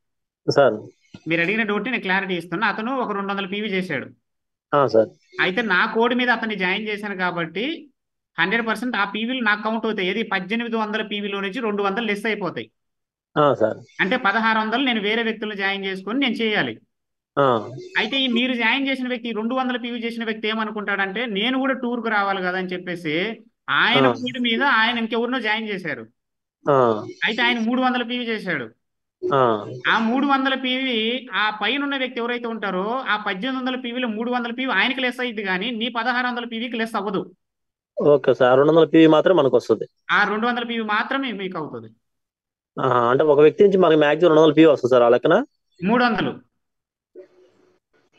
సార్. మీరు అడిగిన డౌట్ నేను క్లారిటీ ఇస్తున్నా. అతను ఒక 200 పీవీ చేశాడు. సార్. అయితే నా కోడ్ మీద అతన్ని జాయిన్ చేశాను కాబట్టి 100% ఆ పీవీలు నాకు కౌంట్ అవుతాయి. ఏది 1800 పీవీలో నుంచి 200 లెస్ అయిపోతాయి. సార్. అంటే 1600 నేను వేరే వ్యక్తులను జాయిన్ చేసుకొని నేను చేయాలి. అయితే ఈ మీరు జాయిన్ చేసిన వ్యక్తి 200 పీవీ చేసిన వ్యక్తి ఏమనుకుంటాడంటే నేను కూడా టూర్ కు రావాలి కదా అని చెప్పేసి ఆయన కోడ్ మీద ఆయన ఇంకెవరినో జాయిన్ చేశారు. అయితే ఆయన 300 పీవీ చేశాడు. ఆ 300 పీవీ ఆ పైన ఉన్న వ్యక్తి ఎవరైతే ఉంటారో ఆ 1800 పీవీలో 300 పీవీ ఆయనకి లెస్ అయ్యింది కానీ నీ 1600 పీవీకి లెస్ అవ్వదు. ఓకే సార్, 200 పీవీ మాత్రమే మనకు వస్తుంది. ఆ 200 పీవీ మాత్రమే మీకు అవుతుంది. అంటే ఒక వ్యక్తి నుంచి మనకి మాక్సిమం 200 పీవీ వస్తుంది సార్ ఆ లెక్కన. 300.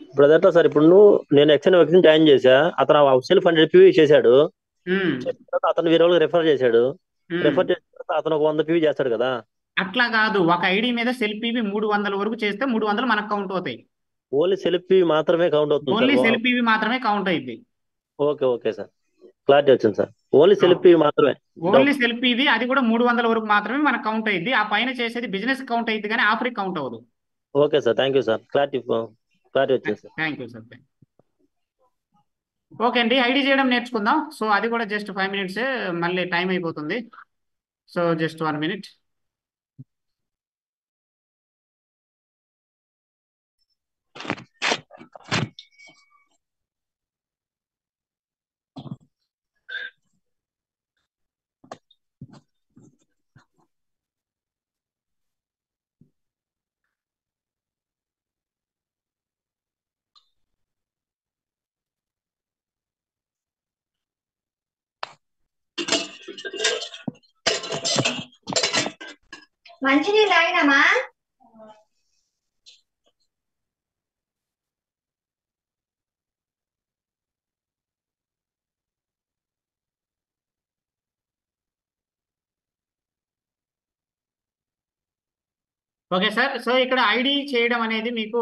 ఇప్పుడు అదెట్లా సార్? ఇప్పుడు నేను ఎక్స్ అనే వ్యక్తిని జాయిన్ చేశా, అతను సెల్ఫ్ 100 పీవీ చేశాడు. అతను వేరే వాళ్ళకి రెఫర్ చేశాడు. రెఫర్ చేసిన తర్వాత అతను ఒక 100 పీవీ చేస్తాడు కదా. అట్లా కాదు, ఒక ఐడి మీద సెల్ఫ్ పీవీ 300 వరకు చేస్తే 300 మనకు కౌంట్ అవుతాయి. ఓన్లీ సెల్ఫ్ పీవీ మాత్రమే కౌంట్ అవుతుంది. ఓన్లీ సెల్ఫ్ పీవీ మాత్రమే కౌంట్ అయింది. ఓకే సార్, క్లారిటీ వచ్చింది సార్. ఓన్లీ సెల్ఫ్ పీవీ మాత్రమే. ఓన్లీ సెల్ఫ్ పీవీ, అది కూడా 300 వరకు మాత్రమే మనకు కౌంట్ అయింది. ఆ పైన చేసేది బిజినెస్ కౌంట్ అయింది కానీ ఆఫర్ కౌంట్ అవ్వదు. Okay sir, thank you sir. Clarity వచ్చింది సార్. Thank you sir. ఓకే అండి, ఐడి చేయడం నేర్చుకుందాం. సో అది కూడా జస్ట్ 5 minutes, మళ్ళీ టైం అయిపోతుంది. So just 1 minute. మంచినీళ్ళు తాగినామా? Okay sir. సో ఇక్కడ ఐడి చేయడం అనేది మీకు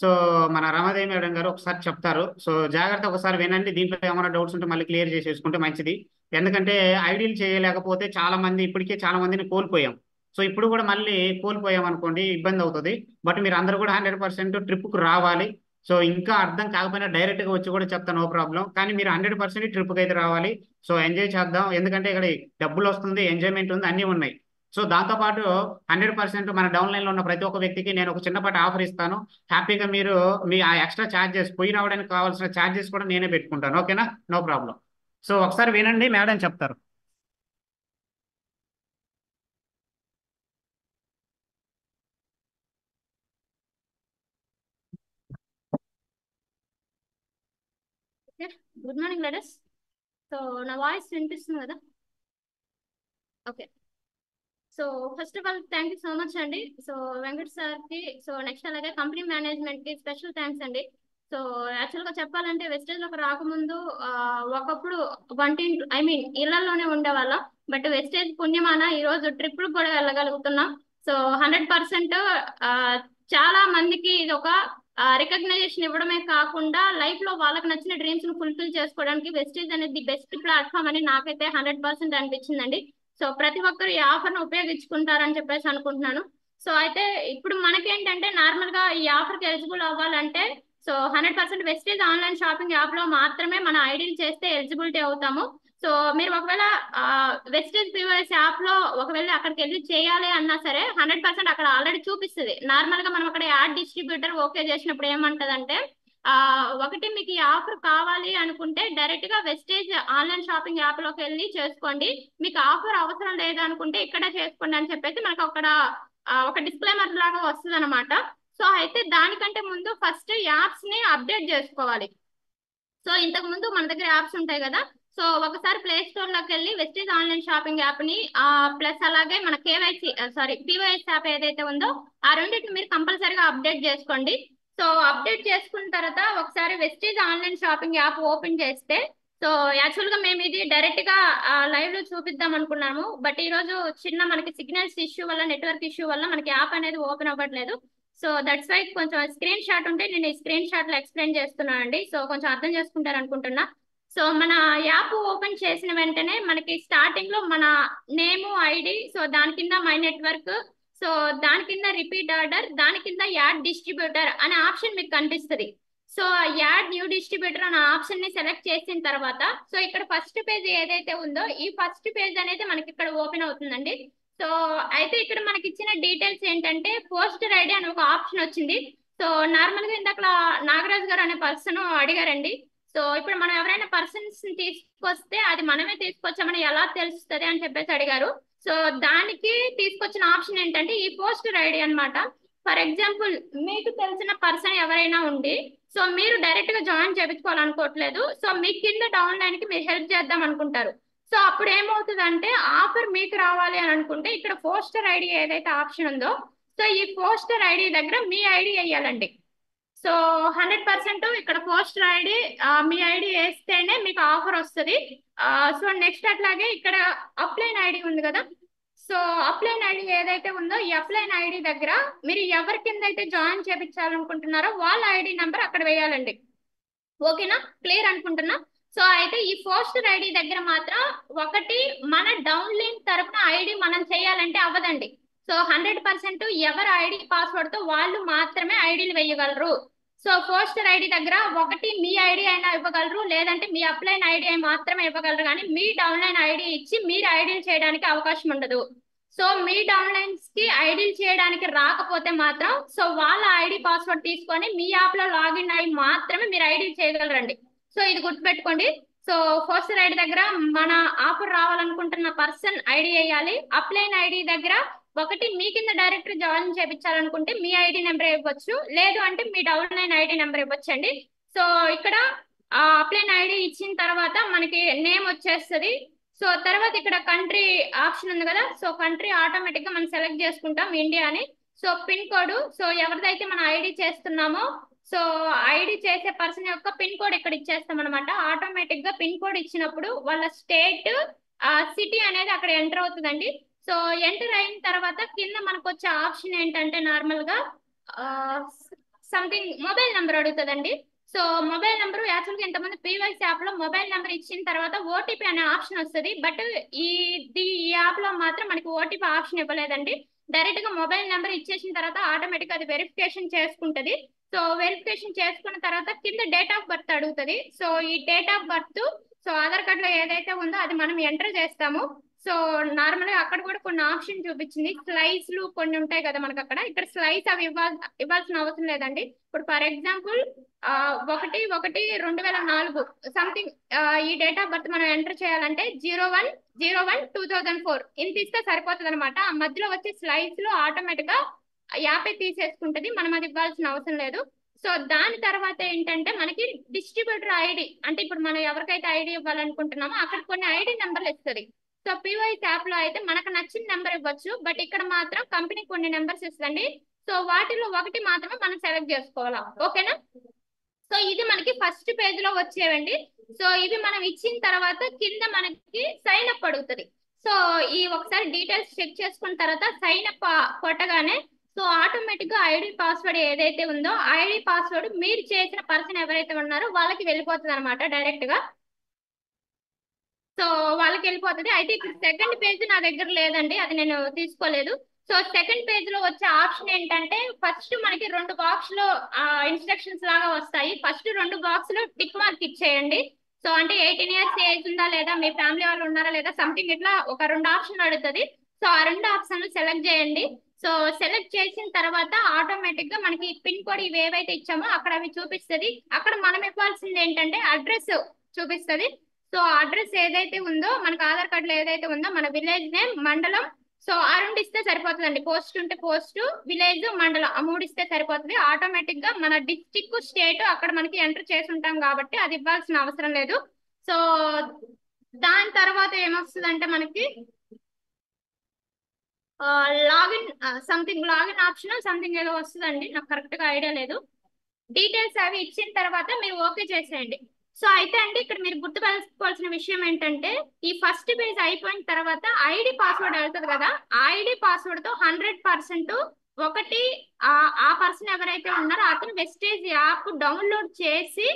సో మన రమాదేవి మేడం గారు ఒకసారి చెప్తారు. సో జాగ్రత్త ఒకసారి వినండి. దీంట్లో ఏమైనా డౌట్స్ ఉంటే మళ్ళీ క్లియర్ చేసేసుకుంటే మంచిది. ఎందుకంటే ఐడీలు చేయలేకపోతే చాలా మంది ఇప్పటికే చాలా మందిని కోల్పోయాం. సో ఇప్పుడు కూడా మళ్ళీ కోల్పోయాం అనుకోండి ఇబ్బంది అవుతుంది. బట్ మీరు అందరూ కూడా 100% ట్రిప్కు రావాలి. సో ఇంకా అర్థం కాకపోయినా డైరెక్ట్గా వచ్చి కూడా చెప్తాను, నో ప్రాబ్లం. కానీ మీరు 100% ట్రిప్కి అయితే రావాలి. సో ఎంజాయ్ చేద్దాం. ఎందుకంటే ఇక్కడ డబ్బులు వస్తుంది, ఎంజాయ్మెంట్ ఉంది, అన్నీ ఉన్నాయి. సో దాంతోపాటు 100% మన డౌన్లైన్లో ఉన్న ప్రతి ఒక్క వ్యక్తికి నేను ఒక చిన్నపాటి ఆఫర్ ఇస్తాను. హ్యాపీగా మీరు మీ ఆ ఎక్స్ట్రా ఛార్జెస్ పోయి రావడానికి కావాల్సిన ఛార్జెస్ కూడా నేనే పెట్టుకుంటాను. ఓకేనా? No problem. సో ఒకసారి వినండి, మేడం చెప్తారు. Okay, good morning ladies. So నా వాయిస్ వినిపిస్తుంది కదా? Okay. So first of all thank you so much అండి. సో వెంకట్ సార్కి, సో నెక్స్ట్ అలాగే కంపెనీ మేనేజ్మెంట్కి స్పెషల్ థ్యాంక్స్ అండి. సో యాక్చువల్గా చెప్పాలంటే వెస్టేజ్లోకి రాకముందు ఒకప్పుడు వంటింటి ఇళ్లలోనే ఉండేవాళ్ళం. బట్ వెస్టేజ్ పుణ్యమాన ఈరోజు ట్రిప్పులు కూడా వెళ్ళగలుగుతున్నాం. సో 100% చాలా మందికి ఇది ఒక రికగ్నైజేషన్ ఇవ్వడమే కాకుండా లైఫ్ లో వాళ్ళకి నచ్చిన డ్రీమ్స్ ను ఫుల్ఫిల్ చేసుకోవడానికి వెస్టేజ్ అనేది బెస్ట్ ప్లాట్ఫామ్ అని నాకైతే 100% అనిపించిందండి. సో ప్రతి ఒక్కరు ఈ ఆఫర్ ను ఉపయోగించుకుంటారని చెప్పేసి అనుకుంటున్నాను. సో అయితే ఇప్పుడు మనకేంటంటే నార్మల్ గా ఈ ఆఫర్ కి ఎలిజిబుల్ అవ్వాలంటే so 100% Vestige online shopping app లో మాత్రమే మన ఐడీలు చేస్తే ఎలిజిబిలిటీ అవుతాము. సో మీరు ఒకవేళ వెస్టేజ్ POS యాప్ లో ఒకవేళ అక్కడికి వెళ్ళి చేయాలి అన్నా సరే 100% అక్కడ ఆల్రెడీ చూపిస్తుంది. నార్మల్ గా మనం అక్కడ యాడ్ డిస్ట్రిబ్యూటర్ ఓకే చేసినప్పుడు ఏమంటదంటే ఒకటి మీకు ఈ ఆఫర్ కావాలి అనుకుంటే డైరెక్ట్ గా వెస్టేజ్ ఆన్లైన్ షాపింగ్ యాప్ లోకి వెళ్ళి చేసుకోండి, మీకు ఆఫర్ అవసరం లేదు అనుకుంటే ఇక్కడే చేసుకోండి అని చెప్పేసి మనకు అక్కడ ఒక డిస్క్లైమర్ లాగా వస్తుంది అనమాట. సో అయితే దానికంటే ముందు ఫస్ట్ యాప్స్ ని అప్డేట్ చేసుకోవాలి. సో ఇంతకు ముందు మన దగ్గర యాప్స్ ఉంటాయి కదా, సో ఒకసారి ప్లే స్టోర్ లోకి వెళ్ళి వెస్టేజ్ ఆన్లైన్ షాపింగ్ యాప్ ని ప్లస్ అలాగే మన POS యాప్ ఏదైతే ఉందో ఆ రెండింటిని మీరు కంపల్సరీగా అప్డేట్ చేసుకోండి. సో అప్డేట్ చేసుకున్న తర్వాత ఒకసారి Vestige online shopping app open చేస్తే సో యాక్చువల్ గా మేము ఇది డైరెక్ట్ గా లైవ్ లో చూపిద్దాం అనుకున్నాము. బట్ ఈ రోజు చిన్న మనకి సిగ్నల్స్ ఇష్యూ వల్ల, నెట్వర్క్ ఇష్యూ వల్ల మనకి యాప్ అనేది ఓపెన్ అవ్వట్లేదు. సో దట్స్ వై కొంచెం స్క్రీన్ షాట్ ఉంటే నేను ఈ స్క్రీన్ షాట్ లో ఎక్స్ప్లెయిన్ చేస్తున్నాను అండి. సో కొంచెం అర్థం చేసుకుంటారు అనుకుంటున్నా. సో మన యాప్ ఓపెన్ చేసిన వెంటనే మనకి స్టార్టింగ్ లో మన నేమ్, ఐడి, సో దాని కింద మై నెట్వర్క్, సో దాని కింద రిపీట్ ఆర్డర్, దాని కింద యాడ్ డిస్ట్రిబ్యూటర్ అనే ఆప్షన్ మీకు కనిపిస్తుంది. సో యాడ్ న్యూ డిస్ట్రిబ్యూటర్ అనే ఆప్షన్ ని సెలెక్ట్ చేసిన తర్వాత సో ఇక్కడ ఫస్ట్ పేజ్ ఏదైతే ఉందో ఈ ఫస్ట్ పేజ్ అనేది మనకి ఇక్కడ ఓపెన్ అవుతుందండి. సో అయితే ఇక్కడ మనకి ఇచ్చిన డీటెయిల్స్ ఏంటంటే పోస్టర్ ఐడి అని ఒక ఆప్షన్ వచ్చింది. సో నార్మల్ గా ఇందాక నాగరాజ్ గారు అనే పర్సన్ అడిగారండి. సో ఇప్పుడు మనం ఎవరైనా పర్సన్స్ తీసుకొస్తే అది మనమే తీసుకొచ్చామని ఎలా తెలుస్తుంది అని చెప్పేసి అడిగారు. సో దానికి తీసుకొచ్చిన ఆప్షన్ ఏంటంటే ఈ పోస్టర్ ఐడి అన్నమాట. ఫర్ ఎగ్జాంపుల్ మీకు తెలిసిన పర్సన్ ఎవరైనా ఉండి సో మీరు డైరెక్ట్ గా జాయిన్ చేయించుకోవాలనుకోవట్లేదు, సో మీ కింద డౌన్ లైన్ కి మీరు హెల్ప్ చేద్దాం అనుకుంటారు. సో అప్పుడు ఏమవుతుంది అంటే ఆఫర్ మీకు రావాలి అని అనుకుంటే ఇక్కడ పోస్టర్ ఐడి ఏదైతే ఆప్షన్ ఉందో సో ఈ పోస్టర్ ఐడి దగ్గర మీ ఐడి వేయాలండి. సో 100% ఇక్కడ పోస్టర్ ఐడి మీ ఐడి వేస్తేనే మీకు ఆఫర్ వస్తుంది. సో నెక్స్ట్ అట్లాగే ఇక్కడ అప్లైన్ ఐడి ఉంది కదా, సో అప్లైన్ ఐడి ఏదైతే ఉందో ఈ అప్లైన్ ఐడి దగ్గర మీరు ఎవరి కింద అయితే జాయిన్ చేయించాలనుకుంటున్నారో వాళ్ళ ఐడి నెంబర్ అక్కడ వేయాలండి. ఓకేనా, క్లియర్ అనుకుంటున్నా. సో అయితే ఈ పోస్టర్ ఐడి దగ్గర మాత్రం ఒకటి మన డౌన్ లైన్ తరపున ఐడి మనం చేయాలంటే అవ్వదండి. సో 100% ఎవరి ఐడి పాస్వర్డ్ తో వాళ్ళు మాత్రమే ఐడీలు వేయగలరు. సో పోస్టర్ ఐడి దగ్గర ఒకటి మీ ఐడి అయినా ఇవ్వగలరు, లేదంటే మీ అప్లైన్ ఐడి మాత్రమే ఇవ్వగలరు, కానీ మీ డౌన్ లైన్ ఐడి ఇచ్చి మీరు ఐడీలు చేయడానికి అవకాశం ఉండదు. సో మీ డౌన్ లైన్స్ కి ఐడీలు చేయడానికి రాకపోతే మాత్రం సో వాళ్ళ ఐడి పాస్వర్డ్ తీసుకొని మీ యాప్ లో లాగిన్ అయ్యి మాత్రమే మీరు ఐడీలు చేయగలరండి. సో ఇది గుర్తుపెట్టుకోండి. సో పోస్టర్ ఐడి దగ్గర మన ఆఫర్ రావాలనుకుంటున్న పర్సన్ ఐడి వేయాలి. అప్లైన్ ఐడి దగ్గర ఒకటి మీ కింద డైరెక్ట్ జాయిన్ చేయించాలనుకుంటే మీ ఐడి నెంబర్ ఇవ్వచ్చు, లేదు అంటే మీ డౌన్ లైన్ ఐడి నెంబర్ ఇవ్వచ్చు అండి. సో ఇక్కడ అప్లైన్ ఐడి ఇచ్చిన తర్వాత మనకి నేమ్ వచ్చేస్తుంది. సో తర్వాత ఇక్కడ కంట్రీ ఆప్షన్ ఉంది కదా, సో కంట్రీ ఆటోమేటిక్ గా మనం సెలెక్ట్ చేసుకుంటాం ఇండియా అని. సో పిన్ కోడ్, సో ఎవరిదైతే మనం ఐడి చేస్తున్నామో సో ఐడి చేసే పర్సన్ యొక్క పిన్ కోడ్ ఇక్కడ ఇచ్చేస్తాం అనమాట. ఆటోమేటిక్ గా పిన్ కోడ్ ఇచ్చినప్పుడు వాళ్ళ స్టేట్ సిటీ అనేది అక్కడ ఎంటర్ అవుతుందండి. సో ఎంటర్ అయిన తర్వాత కింద మనకు వచ్చే ఆప్షన్ ఏంటంటే నార్మల్ గా సంథింగ్ మొబైల్ నెంబర్ అడుగుతుందండి. సో మొబైల్ నెంబర్ యాక్చువల్గా ఇంతమంది POS యాప్ లో మొబైల్ నెంబర్ ఇచ్చిన తర్వాత OTP అనే ఆప్షన్ వస్తుంది. బట్ ఈ యాప్ లో మాత్రం మనకి OTP ఆప్షన్ ఇవ్వలేదండి. డైరెక్ట్ గా మొబైల్ నెంబర్ ఇచ్చేసిన తర్వాత ఆటోమేటిక్ అది వెరిఫికేషన్ చేసుకుంటది. సో వెరిఫికేషన్ చేసుకున్న తర్వాత కింద డేట్ ఆఫ్ బర్త్ అడుగుతుంది. సో ఈ date of birth so Aadhaar card లో ఏదైతే ఉందో అది మనం ఎంటర్ చేస్తాము. సో నార్మల్ గా అక్కడ కూడా కొన్ని ఆప్షన్ చూపించింది, స్లైస్ లు కొన్ని ఉంటాయి కదా మనకు అక్కడ. ఇక్కడ స్లైస్ అవి ఇవ్వాల్సిన అవసరం లేదండి. ఇప్పుడు ఫర్ ఎగ్జాంపుల్ 1/1/2004 సంథింగ్ ఈ డేట్ ఆఫ్ బర్త్ మనం ఎంటర్ చేయాలంటే 01/01/2004 ఇంత ఇస్తే సరిపోతుంది అనమాట. ఆ మధ్యలో వచ్చే స్లైస్ లో ఆటోమేటిక్ గా యాపే తీసేసుకుంటది, మనం అది ఇవ్వాల్సిన అవసరం లేదు. సో దాని తర్వాత ఏంటంటే మనకి డిస్ట్రిబ్యూటర్ ఐడి, అంటే ఇప్పుడు మనం ఎవరికైతే ఐడి ఇవ్వాలనుకుంటున్నామో అక్కడ కొన్ని ఐడి నెంబర్లు ఇస్తుంది. సో పీవైస్ యాప్ లో అయితే మనకు నచ్చిన నెంబర్ ఇవ్వచ్చు, బట్ ఇక్కడ మాత్రం కంపెనీ కొన్ని నెంబర్స్ ఇస్తుంది. సో వాటిలో ఒకటి మాత్రమే మనం సెలెక్ట్ చేసుకోవాలా. ఓకేనా? సో ఇది మనకి ఫస్ట్ పేజ్ లో వచ్చేవండి. సో ఇవి మనం ఇచ్చిన తర్వాత కింద మనకి సైన్ అప్ అడుగుతుంది. సో ఈ ఒకసారి డీటెయిల్స్ చెక్ చేసుకున్న తర్వాత సైన్ అప్ కొట్టగానే సో ఆటోమేటిక్ గా ఐడి పాస్వర్డ్ ఏదైతే ఉందో ఐడి పాస్వర్డ్ మీరు చేసిన పర్సన్ ఎవరైతే ఉన్నారో వాళ్ళకి వెళ్ళిపోతుంది అనమాట డైరెక్ట్ గా. సో వాళ్ళకి వెళ్ళిపోతుంది. అయితే ఇప్పుడు సెకండ్ పేజ్ నా దగ్గర లేదండి, అది నేను తీసుకోలేదు. సో సెకండ్ పేజ్ లో వచ్చే ఆప్షన్ ఏంటంటే ఫస్ట్ మనకి 2 బాక్స్ లో ఇన్స్ట్రక్షన్స్ లాగా వస్తాయి. ఫస్ట్ 2 బాక్స్ లో టిక్ మార్క్ ఇచ్చేయండి. సో అంటే 18 ఇయర్స్ ఏజ్ ఉందా లేదా, మీ ఫ్యామిలీ వాళ్ళు ఉన్నారా లేదా, సంథింగ్ ఇట్లా ఒక 2 ఆప్షన్ అడుగుతుంది. సో ఆ 2 ఆప్షన్లు సెలెక్ట్ చేయండి. సో సెలెక్ట్ చేసిన తర్వాత ఆటోమేటిక్ గా మనకి పిన్ కోడ్ ఇవి ఏవైతే ఇచ్చామో అక్కడ అవి చూపిస్తుంది. అక్కడ మనం ఇవ్వాల్సింది ఏంటంటే అడ్రస్ చూపిస్తుంది. సో అడ్రస్ ఏదైతే ఉందో మనకు ఆధార్ కార్డులో ఏదైతే ఉందో మన విలేజ్ నేమ్, మండలం, సో ఆ 2 ఇస్తే సరిపోతుందండి. పోస్ట్ ఉంటే పోస్ట్, విలేజ్, మండలం ఆ 3 ఇస్తే సరిపోతుంది. ఆటోమేటిక్ గా మన డిస్టిక్, స్టేట్ అక్కడ మనకి ఎంటర్ చేసి ఉంటాం కాబట్టి అది ఇవ్వాల్సిన అవసరం లేదు. సో దాని తర్వాత ఏమొస్తుందంటే మనకి లాగిన్ లాగిన్ ఆప్షన్ సంథింగ్ ఏదో వస్తుందండి, నాకు కరెక్ట్ గా ఐడియా లేదు. డీటెయిల్స్ అవి ఇచ్చిన తర్వాత మీరు ఓకే చేసేయండి. సో అయితే అండి ఇక్కడ మీరు గుర్తుపెట్టుకోవాల్సిన విషయం ఏంటంటే ఈ ఫస్ట్ పేజ్ అయిపోయిన తర్వాత ఐడి పాస్వర్డ్ వెళ్తుంది కదా, ఆ ఐడి పాస్వర్డ్ తో 100% ఒకటి ఆ పర్సన్ ఎవరైతే ఉన్నారో అతను వెస్టేజ్ యాప్ డౌన్లోడ్ చేసి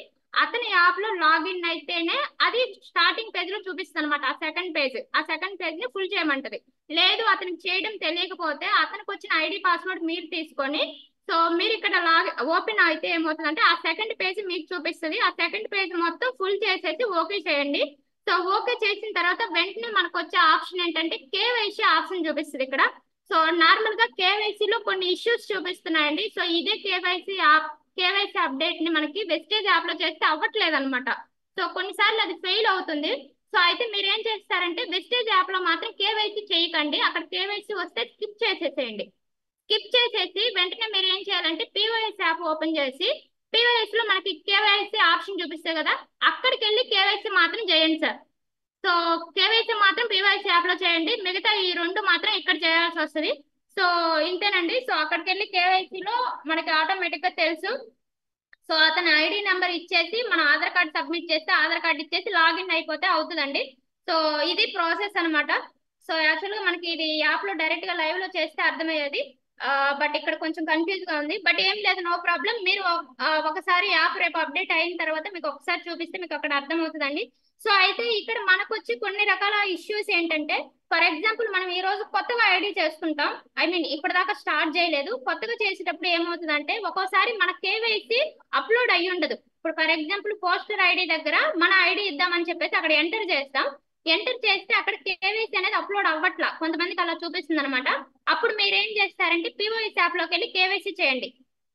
అతని యాప్ లో లాగిన్ అయితేనే అది స్టార్టింగ్ పేజ్ లో చూపిస్తుంది అనమాట. ఆ సెకండ్ పేజ్ ని ఫుల్ చేయమంటది. లేదు అతనికి చేయడం తెలియకపోతే అతనికి వచ్చిన ఐడి పాస్వర్డ్ మీరు తీసుకొని సో మీరు ఇక్కడ ఓపెన్ అయితే ఏమవుతుందంటే ఆ సెకండ్ పేజ్ మీకు చూపిస్తుంది. ఆ సెకండ్ పేజ్ మొత్తం ఫుల్ చేసేసి ఓకే చేయండి. సో ఓకే చేసిన తర్వాత వెంటనే మనకు వచ్చే ఆప్షన్ ఏంటంటే కేవైసీ ఆప్షన్ చూపిస్తుంది ఇక్కడ. సో నార్మల్ గా కేవైసీలో కొన్ని ఇష్యూస్ చూపిస్తున్నాయండి. సో ఇదే కేవైసీ అప్డేట్ ని మనకి వెస్టేజ్ యాప్ లో చేస్తే అవ్వట్లేదు అనమాట. సో కొన్నిసార్లు అది ఫెయిల్ అవుతుంది. సో అయితే మీరు ఏం చేస్తారంటే వెస్టేజ్ యాప్ లో మాత్రం కేవైసీ చేయకండి, అక్కడ కేవైసీ వస్తే స్కిప్ చేసేసేయండి. స్కిప్ చేసేసి వెంటనే మీరు ఏం చేయాలంటే పీవైఎస్ యాప్ ఓపెన్ చేసి పీవైఎస్ లో మనకి కేవైసీ ఆప్షన్ చూపిస్తాయి కదా, అక్కడికి వెళ్ళి కేవైసీ మాత్రం చేయండి సార్. సో కేవైసీ మాత్రం పీవైసీ యాప్ లో చేయండి, మిగతా ఈ 2 మాత్రం ఇక్కడ చేయాల్సి వస్తుంది. సో ఇంతేనండి. సో అక్కడికి వెళ్ళి కేవైసీలో మనకి ఆటోమేటిక్ గా తెలుసు. సో అతని ఐడి నెంబర్ ఇచ్చేసి మన ఆధార్ కార్డ్ సబ్మిట్ చేస్తే ఆధార్ కార్డ్ ఇచ్చేసి లాగిన్ అయిపోతే అవుతుందండి. సో ఇది ప్రాసెస్ అనమాట. సో యాక్చువల్ గా మనకి ఇది యాప్ లో డైరెక్ట్ గా లైవ్ లో చేస్తే అర్థమయ్యేది, బట్ ఇక్కడ కొంచెం కన్ఫ్యూజ్ గా ఉంది. బట్ ఏం లేదు, నో ప్రాబ్లం. మీరు ఒకసారి యాప్ రేపు అప్డేట్ అయిన తర్వాత మీకు ఒకసారి చూపిస్తే మీకు అక్కడ అర్థమవుతుందండి. సో అయితే ఇక్కడ మనకు వచ్చి కొన్ని రకాల ఇష్యూస్ ఏంటంటే ఫర్ ఎగ్జాంపుల్ మనం ఈ రోజు కొత్తగా ఐడి చేసుకుంటాం, ఇప్పటిదాకా స్టార్ట్ చేయలేదు. కొత్తగా చేసేటప్పుడు ఏమవుతుందంటే ఒక్కోసారి మన కేవైసీ అప్లోడ్ అయ్యి ఉండదు. ఇప్పుడు ఫర్ ఎగ్జాంపుల్ పోస్టర్ ఐడి దగ్గర మన ఐడి ఇద్దామని చెప్పేసి అక్కడ ఎంటర్ చేస్తాం. ఎంటర్ చేస్తే అక్కడ కేవైసీ అనేది అప్లోడ్ అవ్వట్లా, కొంతమందికి అలా చూపిస్తుంది అనమాట. అప్పుడు మీరు ఏం చేస్తారంటే పీవైఎస్ యాప్ లోకి వెళ్ళి కేవైసీ చేయండి.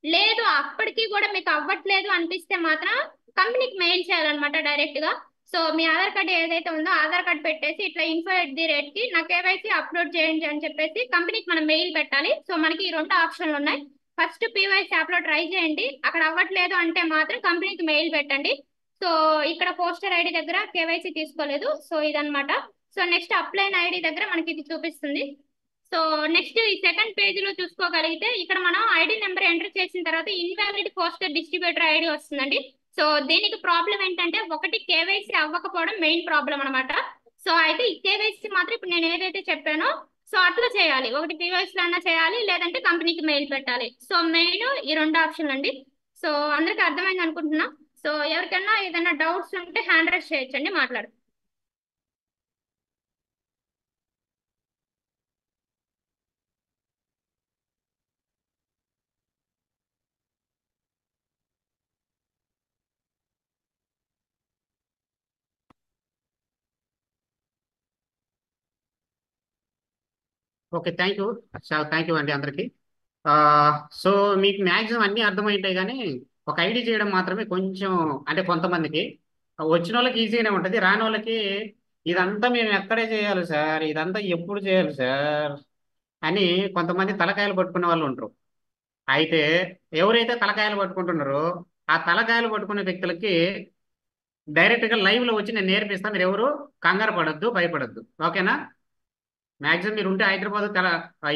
లేదు అప్పటికి కూడా మీకు అవ్వట్లేదు అనిపిస్తే మాత్రం కంపెనీకి మెయిల్ చేయాలన్నమాట డైరెక్ట్ గా. సో మీ ఆధార్ కార్డ్ ఏదైతే ఉందో ఆధార్ కార్డ్ పెట్టేసి ఇట్లా info@rate కి నా కేవైసీ అప్లోడ్ చేయండి అని చెప్పేసి కంపెనీకి మనం మెయిల్ పెట్టాలి. సో మనకి ఈ 2 ఆప్షన్లు ఉన్నాయి. ఫస్ట్ పీవైఎస్ యాప్ లో ట్రై చేయండి, అక్కడ అవ్వట్లేదు అంటే మాత్రం కంపెనీకి మెయిల్ పెట్టండి. సో ఇక్కడ పోస్టర్ ఐడి దగ్గర కేవైసీ తీసుకోలేదు, సో ఇదనమాట. సో నెక్స్ట్ అప్లైన్ ఐడి దగ్గర మనకి ఇది చూపిస్తుంది. సో నెక్స్ట్ ఈ సెకండ్ పేజ్ లో చూసుకోగలిగితే ఇక్కడ మనం ఐడి నెంబర్ ఎంటర్ చేసిన తర్వాత ఇన్వాలిడ్ పోస్టర్ డిస్ట్రిబ్యూటర్ ఐడి వస్తుందండి. సో దీనికి ప్రాబ్లం ఏంటంటే ఒకటి కేవైసీ అవ్వకపోవడం మెయిన్ ప్రాబ్లం అనమాట. సో అయితే ఈ కేవైసీ మాత్రం ఇప్పుడు నేను ఏదైతే చెప్పానో సో అట్లా చేయాలి, ఒకటి పీవైసీ అన్నా చేయాలి లేదంటే కంపెనీకి మెయిల్ పెట్టాలి. సో మెయిన్ ఈ 2 ఆప్షన్లు అండి. సో అందరికి అర్థమైంది అనుకుంటున్నా. సో ఎవరికైనా ఏదైనా డౌట్స్ ఉంటే హ్యాండ్ రైజ్ చేయొచ్చండి, మాట్లాడు. Okay, thank you. Thank you అండి అందరికి. సో మీకు మ్యాక్సిమం అన్నీ అర్థమైంటాయి, కానీ ఒక ఐడి చేయడం మాత్రమే కొంచెం, అంటే కొంతమందికి వచ్చిన వాళ్ళకి ఈజీగానే ఉంటుంది, రాని వాళ్ళకి ఇదంతా మేము ఎక్కడే చేయాలి సార్, ఇదంతా ఎప్పుడు చేయాలి సార్ అని కొంతమంది తలకాయలు పట్టుకునే వాళ్ళు ఉంటారు. అయితే ఎవరైతే తలకాయలు పట్టుకుంటున్నారో ఆ తలకాయలు పట్టుకునే వ్యక్తులకి డైరెక్ట్ గా లైవ్ లో వచ్చి నేను నేర్పిస్తాను. మీరు ఎవరు కంగారు పడొద్దు, భయపడొద్దు. ఓకేనా? మాక్సిమం మీరు ఉంటే హైదరాబాద్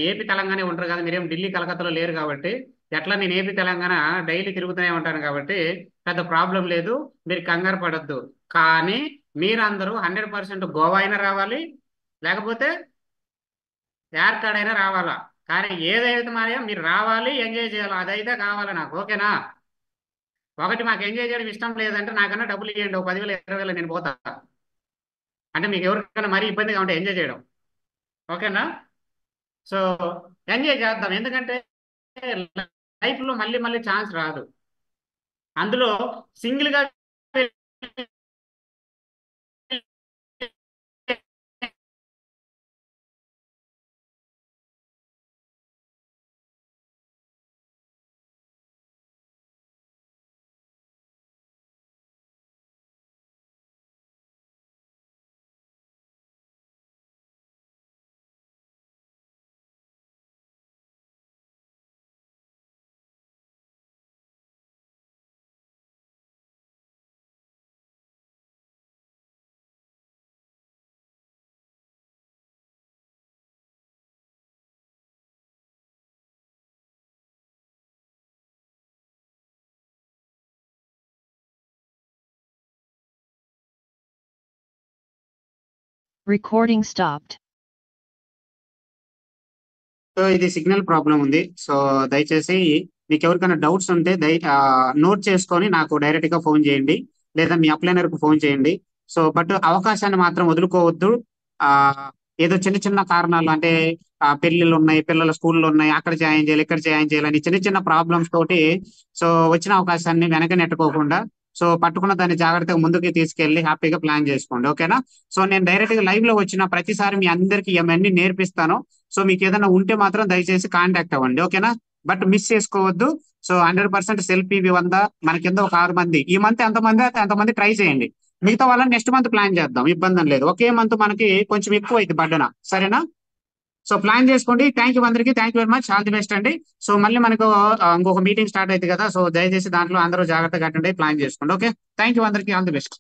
ఏపీ తెలంగాణ ఉంటారు కదా, మీరేం ఢిల్లీ కలకత్తాలో లేరు కాబట్టి ఎట్లా నేను ఏపీ తెలంగాణ డైలీ తిరుగుతూనే ఉంటాను కాబట్టి పెద్ద ప్రాబ్లం లేదు, మీరు కంగారు పడొద్దు. కానీ మీరందరూ 100% గోవా అయినా రావాలి, లేకపోతే యార్కాడ్ అయినా రావాలా. కానీ ఏదైతే మరి మీరు రావాలి, ఎంజాయ్ చేయాలి, అదైతే కావాలి నాకు. ఓకేనా? ఒకటి మాకు ఎంజాయ్ చేయడం ఇష్టం లేదంటే నాకన్నా డబ్బులు ఇవ్వండి, ఒక 10,000 20,000 నేను పోతా. అంటే మీకు ఎవరికైనా మరీ ఇబ్బందిగా ఉంటే ఎంజాయ్ చేయడం. ఓకేనా? సో ఎంజాయ్ చేద్దాం, ఎందుకంటే లైఫ్ లో మళ్ళీ మళ్ళీ ఛాన్స్ రాదు. అందులో సింగిల్ గా Recording stopped. సో ఇది సిగ్నల్ ప్రాబ్లం ఉంది. సో దయచేసి మీకు ఎవరికైనా డౌట్స్ ఉంటే నోట్ చేసుకొని నాకు డైరెక్ట్ గా ఫోన్ చేయండి, లేదా మీ అప్లైనర్ కు ఫోన్ చేయండి. సో బట్ అవకాశాన్ని మాత్రం వదులుకోవద్దు. ఆ ఏదో చిన్న చిన్న కారణాలు అంటే పెళ్లిళ్ళు ఉన్నాయి, పిల్లల స్కూళ్ళు ఉన్నాయి, అక్కడ జాయిన్ చేయాలి, ఇక్కడ జాయిన్ చేయాలని చిన్న చిన్న ప్రాబ్లమ్స్ తోటి సో వచ్చిన అవకాశాన్ని వెనక నెట్టుకోకుండా సో పట్టుకున్న దాన్ని జాగ్రత్తగా ముందుకు తీసుకెళ్లి హ్యాపీగా ప్లాన్ చేసుకోండి. ఓకేనా? సో నేను డైరెక్ట్ గా లైవ్ లో వచ్చిన ప్రతిసారి మీ అందరికి ఇవన్నీ నేర్పిస్తాను. సో మీకు ఏదైనా ఉంటే మాత్రం దయచేసి కాంటాక్ట్ అవ్వండి. ఓకేనా? బట్ మిస్ చేసుకోవద్దు. సో 100% సెల్ఫ్ ఇవి 100 మన కింద ఒక 6 మంది, ఈ మంత్ ఎంతమంది అయితే అంతమంది ట్రై చేయండి. మిగతా వాళ్ళని నెక్స్ట్ మంత్ ప్లాన్ చేద్దాం, ఇబ్బంది లేదు. ఒకే మంత్ మనకి కొంచెం ఎక్కువ అయింది బడ్డన. సరేనా? సో ప్లాన్ చేసుకోండి. థ్యాంక్ యూ అందరికీ, thank you very much, all the best అండి. సో మళ్ళీ మనకు ఇంకొక మీటింగ్ స్టార్ట్ అవుతుంది కదా, సో దయచేసి దాంట్లో అందరూ జాగ్రత్తగా అటెండ్ అయ్యి ప్లాన్ చేసుకోండి. ఓకే? థ్యాంక్ యూ అందరికీ, ఆల్ ది బెస్ట్.